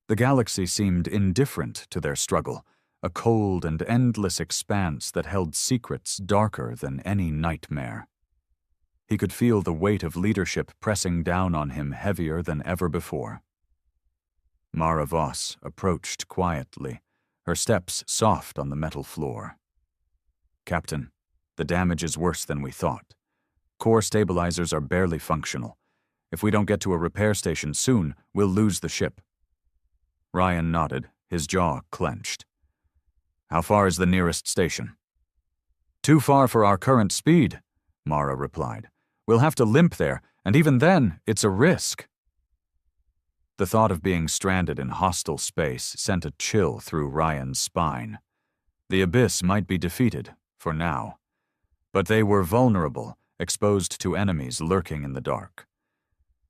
The galaxy seemed indifferent to their struggle, a cold and endless expanse that held secrets darker than any nightmare. He could feel the weight of leadership pressing down on him heavier than ever before. Mara Voss approached quietly, her steps soft on the metal floor. "Captain, the damage is worse than we thought. Core stabilizers are barely functional. If we don't get to a repair station soon, we'll lose the ship." Ryan nodded, his jaw clenched. "How far is the nearest station?" "Too far for our current speed," Mara replied. "We'll have to limp there, and even then, it's a risk." The thought of being stranded in hostile space sent a chill through Ryan's spine. The abyss might be defeated, for now. But they were vulnerable, exposed to enemies lurking in the dark.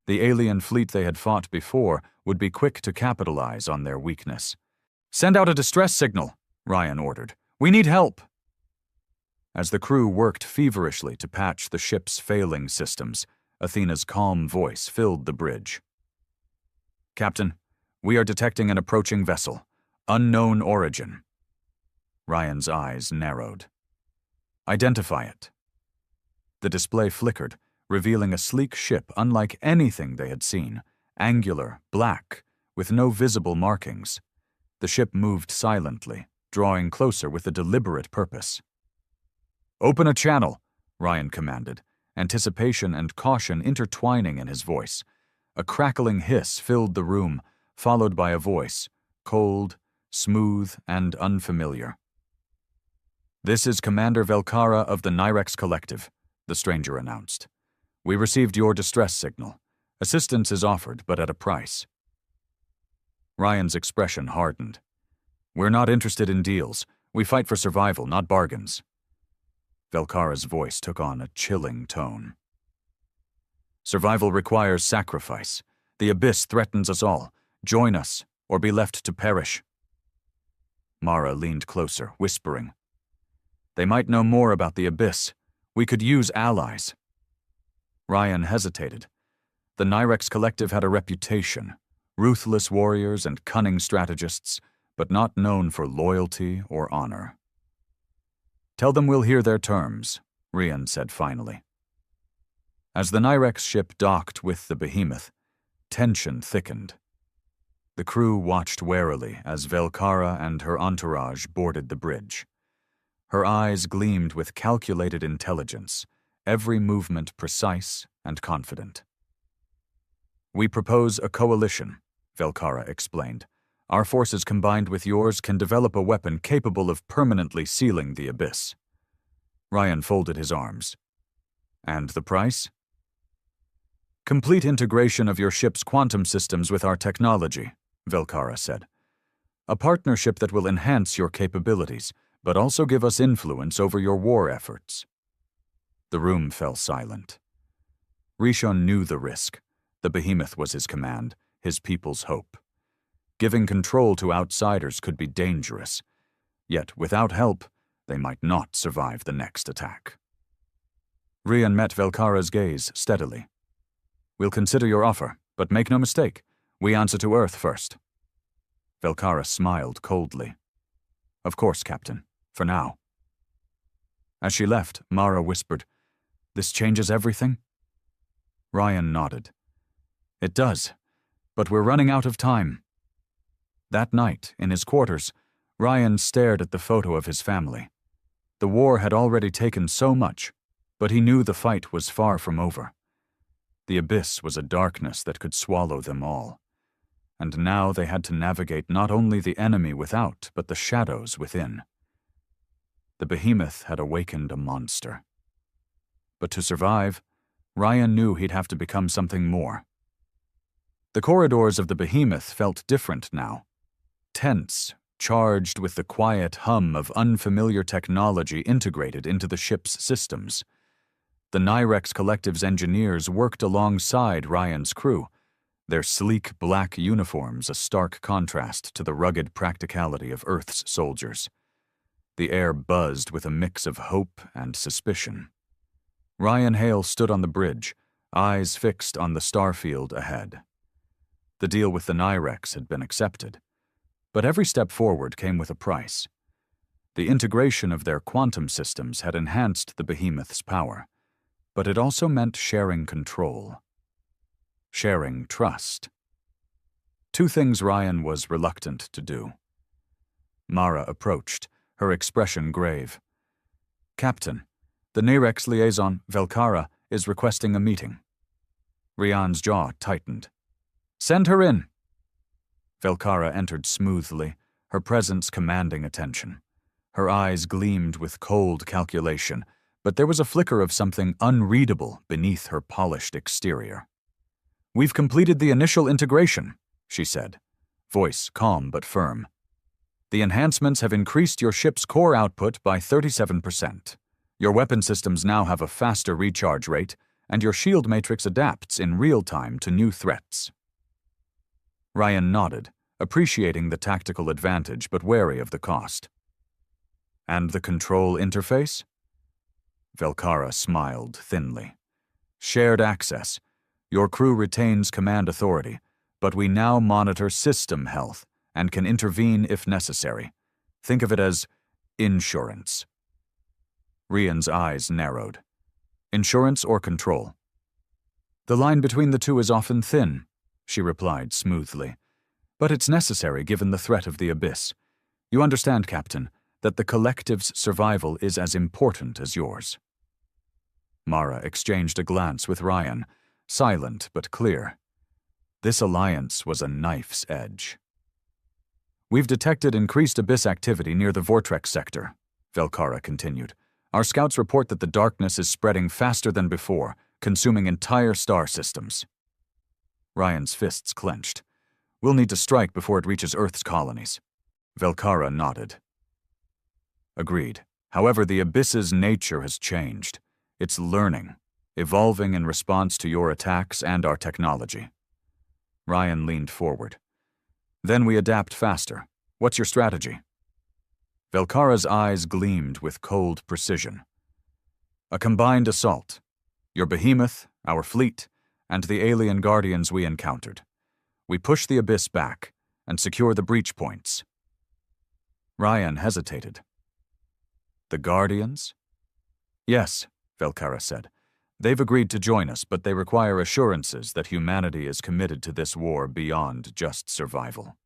The alien fleet they had fought before would be quick to capitalize on their weakness. "Send out a distress signal," Ryan ordered. "We need help." As the crew worked feverishly to patch the ship's failing systems, Athena's calm voice filled the bridge. "Captain, we are detecting an approaching vessel. Unknown origin." Ryan's eyes narrowed. "Identify it." The display flickered, revealing a sleek ship unlike anything they had seen, angular, black, with no visible markings. The ship moved silently, drawing closer with a deliberate purpose. "Open a channel," Ryan commanded, anticipation and caution intertwining in his voice. A crackling hiss filled the room, followed by a voice, cold, smooth, and unfamiliar. "This is Commander Velkara of the Nyrex Collective," the stranger announced. "We received your distress signal. Assistance is offered, but at a price." Ryan's expression hardened. "We're not interested in deals. We fight for survival, not bargains." Velkara's voice took on a chilling tone. "Survival requires sacrifice. The abyss threatens us all. Join us, or be left to perish." Mara leaned closer, whispering. "They might know more about the abyss. We could use allies." Ryan hesitated. The Nyrex Collective had a reputation, ruthless warriors and cunning strategists, but not known for loyalty or honor. "Tell them we'll hear their terms," Ryan said finally. As the Nyrex ship docked with the behemoth, tension thickened. The crew watched warily as Velkara and her entourage boarded the bridge. Her eyes gleamed with calculated intelligence, every movement precise and confident. "We propose a coalition," Velkara explained. "Our forces combined with yours can develop a weapon capable of permanently sealing the abyss." Ryan folded his arms. "And the price?" "Complete integration of your ship's quantum systems with our technology," Velkara said. "A partnership that will enhance your capabilities, but also give us influence over your war efforts." The room fell silent. Rishon knew the risk. The behemoth was his command, his people's hope. Giving control to outsiders could be dangerous. Yet, without help, They might not survive the next attack. Rian met Velkara's gaze steadily. "We'll consider your offer, but make no mistake, we answer to Earth first." Velkara smiled coldly. "Of course, Captain, for now." As she left, Mara whispered, "This changes everything?" Ryan nodded. "It does, but we're running out of time." That night, in his quarters, Ryan stared at the photo of his family. The war had already taken so much, but he knew the fight was far from over. The abyss was a darkness that could swallow them all. And now they had to navigate not only the enemy without, but the shadows within. The behemoth had awakened a monster. But to survive, Ryan knew he'd have to become something more. The corridors of the behemoth felt different now. Tense, charged with the quiet hum of unfamiliar technology integrated into the ship's systems. The Nyrex Collective's engineers worked alongside Ryan's crew, their sleek black uniforms a stark contrast to the rugged practicality of Earth's soldiers. The air buzzed with a mix of hope and suspicion. Ryan Hale stood on the bridge, eyes fixed on the starfield ahead. The deal with the Nyrex had been accepted, but every step forward came with a price. The integration of their quantum systems had enhanced the behemoth's power, but it also meant sharing control. Sharing trust. Two things Ryan was reluctant to do. Mara approached, her expression grave. "Captain, the Nyrex liaison, Velkara, is requesting a meeting." Ryan's jaw tightened. "Send her in." Velkara entered smoothly, her presence commanding attention. Her eyes gleamed with cold calculation, but there was a flicker of something unreadable beneath her polished exterior. "We've completed the initial integration," she said, voice calm but firm. "The enhancements have increased your ship's core output by 37%. Your weapon systems now have a faster recharge rate, and your shield matrix adapts in real time to new threats." Ryan nodded, appreciating the tactical advantage but wary of the cost. "And the control interface?" Velkara smiled thinly. "Shared access. Your crew retains command authority, but we now monitor system health and can intervene if necessary. Think of it as insurance." Rian's eyes narrowed. "Insurance or control?" "The line between the two is often thin," she replied smoothly. "But it's necessary given the threat of the abyss. You understand, Captain, that the collective's survival is as important as yours." Mara exchanged a glance with Ryan, silent but clear. This alliance was a knife's edge. "We've detected increased abyss activity near the Vortex sector," Velkara continued. "Our scouts report that the darkness is spreading faster than before, consuming entire star systems." Ryan's fists clenched. "We'll need to strike before it reaches Earth's colonies." Velkara nodded. "Agreed. However, the abyss's nature has changed. It's learning, evolving in response to your attacks and our technology." Ryan leaned forward. "Then we adapt faster. What's your strategy?" Velkara's eyes gleamed with cold precision. "A combined assault. Your behemoth, our fleet, and the alien guardians we encountered. We push the abyss back and secure the breach points." Ryan hesitated. "The guardians?" "Yes," Velkara said. "They've agreed to join us, but they require assurances that humanity is committed to this war beyond just survival."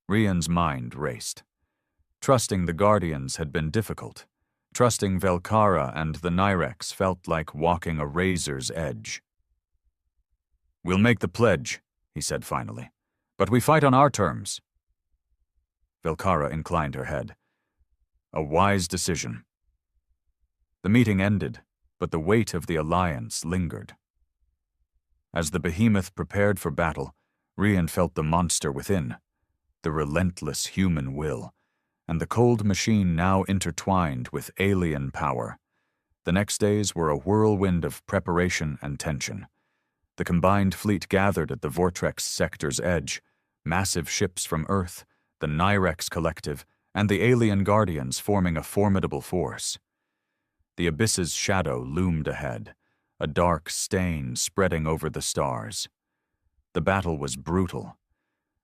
Rian's mind raced. Trusting the Guardians had been difficult. Trusting Velkara and the Nyrex felt like walking a razor's edge. "We'll make the pledge," he said finally. "But we fight on our terms." Velkara inclined her head. "A wise decision." The meeting ended, but the weight of the alliance lingered. As the behemoth prepared for battle, Rian felt the monster within, the relentless human will, and the cold machine now intertwined with alien power. The next days were a whirlwind of preparation and tension. The combined fleet gathered at the Vortex sector's edge, massive ships from Earth, the Nyrex Collective, and the alien guardians forming a formidable force. The abyss's shadow loomed ahead, a dark stain spreading over the stars. The battle was brutal.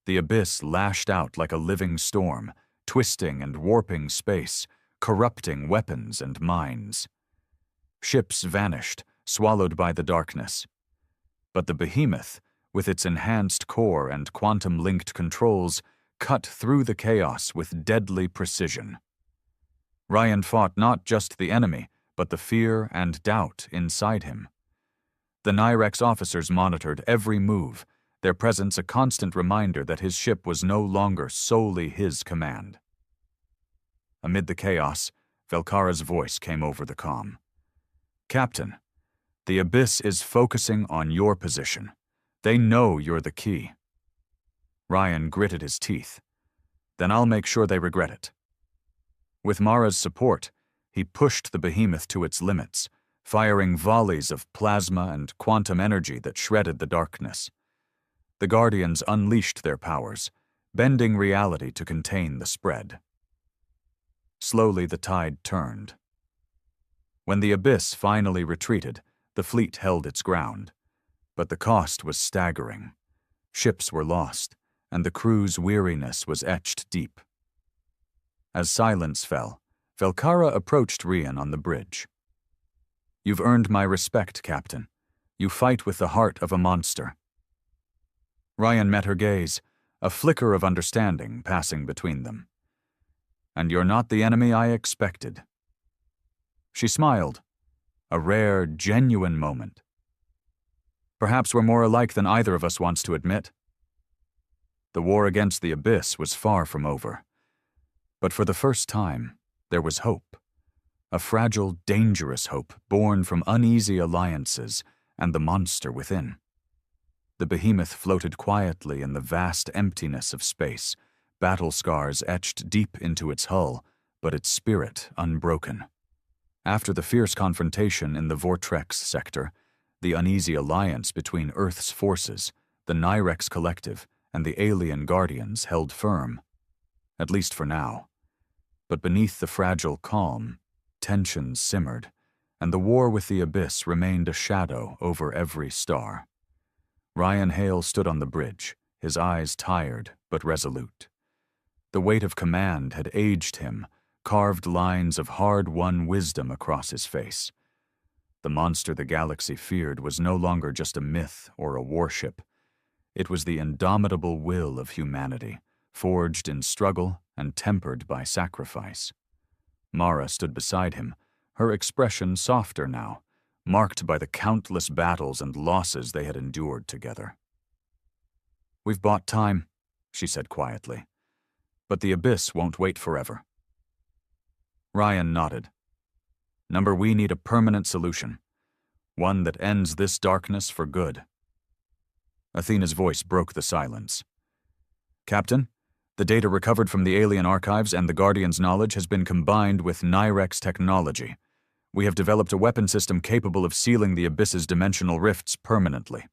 The abyss lashed out like a living storm, twisting and warping space, corrupting weapons and minds. Ships vanished, swallowed by the darkness. But the behemoth, with its enhanced core and quantum-linked controls, cut through the chaos with deadly precision. Ryan fought not just the enemy, but the fear and doubt inside him. The Nyrex officers monitored every move, their presence a constant reminder that his ship was no longer solely his command. Amid the chaos, Velkara's voice came over the comm. "Captain, the Abyss is focusing on your position. They know you're the key." Ryan gritted his teeth. "Then I'll make sure they regret it." With Mara's support, he pushed the behemoth to its limits, firing volleys of plasma and quantum energy that shredded the darkness. The Guardians unleashed their powers, bending reality to contain the spread. Slowly the tide turned. When the Abyss finally retreated, the fleet held its ground. But the cost was staggering. Ships were lost, and the crew's weariness was etched deep. As silence fell, Velkara approached Rian on the bridge. "You've earned my respect, Captain. You fight with the heart of a monster." Ryan met her gaze, a flicker of understanding passing between them. "And you're not the enemy I expected." She smiled, a rare, genuine moment. "Perhaps we're more alike than either of us wants to admit." The war against the Abyss was far from over. But for the first time, there was hope. A fragile, dangerous hope born from uneasy alliances and the monster within. The behemoth floated quietly in the vast emptiness of space, battle scars etched deep into its hull, but its spirit unbroken. After the fierce confrontation in the Vortrex sector, the uneasy alliance between Earth's forces, the Nyrex Collective, and the alien Guardians held firm, at least for now. But beneath the fragile calm, tensions simmered, and the war with the Abyss remained a shadow over every star. Ryan Hale stood on the bridge, his eyes tired but resolute. The weight of command had aged him, carved lines of hard-won wisdom across his face. The monster the galaxy feared was no longer just a myth or a warship. It was the indomitable will of humanity, forged in struggle and tempered by sacrifice. Mara stood beside him, her expression softer now, marked by the countless battles and losses they had endured together. "We've bought time," she said quietly. "But the Abyss won't wait forever." Ryan nodded. "Number, we need a permanent solution. One that ends this darkness for good." Athena's voice broke the silence. "Captain, the data recovered from the alien archives and the Guardian's knowledge has been combined with Nyrex technology. We have developed a weapon system capable of sealing the Abyss's dimensional rifts permanently."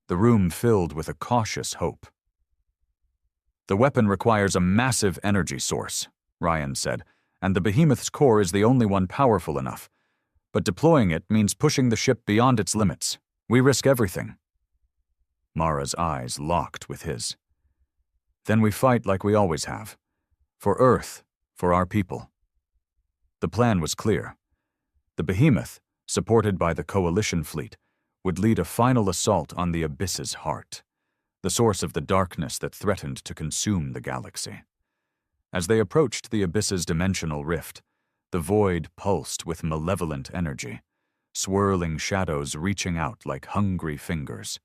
The room filled with a cautious hope. "The weapon requires a massive energy source," Ryan said, "and the behemoth's core is the only one powerful enough. But deploying it means pushing the ship beyond its limits. We risk everything." Mara's eyes locked with his. "Then we fight like we always have. For Earth, for our people." The plan was clear. The behemoth, supported by the Coalition fleet, would lead a final assault on the Abyss's heart, the source of the darkness that threatened to consume the galaxy. As they approached the Abyss's dimensional rift, the void pulsed with malevolent energy, swirling shadows reaching out like hungry fingers.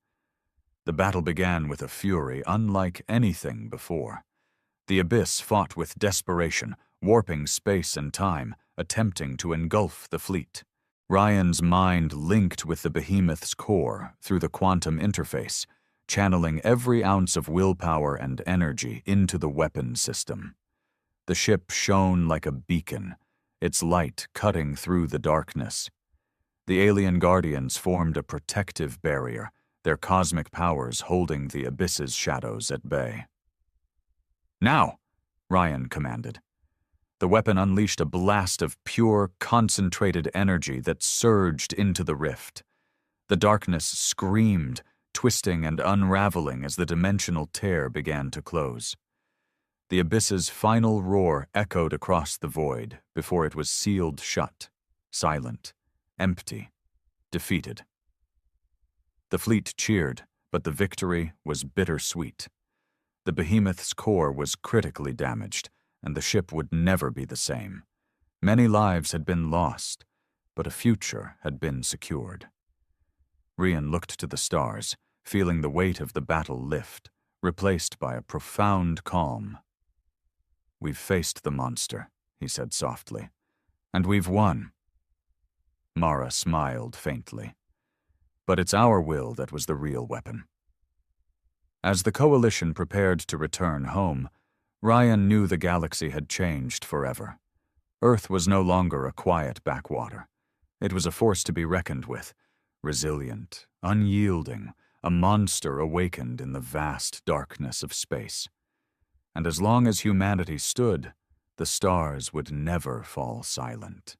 The battle began with a fury unlike anything before. The Abyss fought with desperation, warping space and time, attempting to engulf the fleet. Ryan's mind linked with the behemoth's core through the quantum interface, channeling every ounce of willpower and energy into the weapon system. The ship shone like a beacon, its light cutting through the darkness. The alien Guardians formed a protective barrier, their cosmic powers holding the Abyss's shadows at bay. "Now!" Ryan commanded. The weapon unleashed a blast of pure, concentrated energy that surged into the rift. The darkness screamed, twisting and unraveling as the dimensional tear began to close. The abyss's final roar echoed across the void before it was sealed shut, silent, empty, defeated. The fleet cheered, but the victory was bittersweet. The behemoth's core was critically damaged, and the ship would never be the same. Many lives had been lost, but a future had been secured. Rian looked to the stars, feeling the weight of the battle lift, replaced by a profound calm. "We've faced the monster," he said softly, "and we've won." Mara smiled faintly. But it's our will that was the real weapon. As the Coalition prepared to return home, Ryan knew the galaxy had changed forever. Earth was no longer a quiet backwater. It was a force to be reckoned with, resilient, unyielding, a monster awakened in the vast darkness of space. And as long as humanity stood, the stars would never fall silent.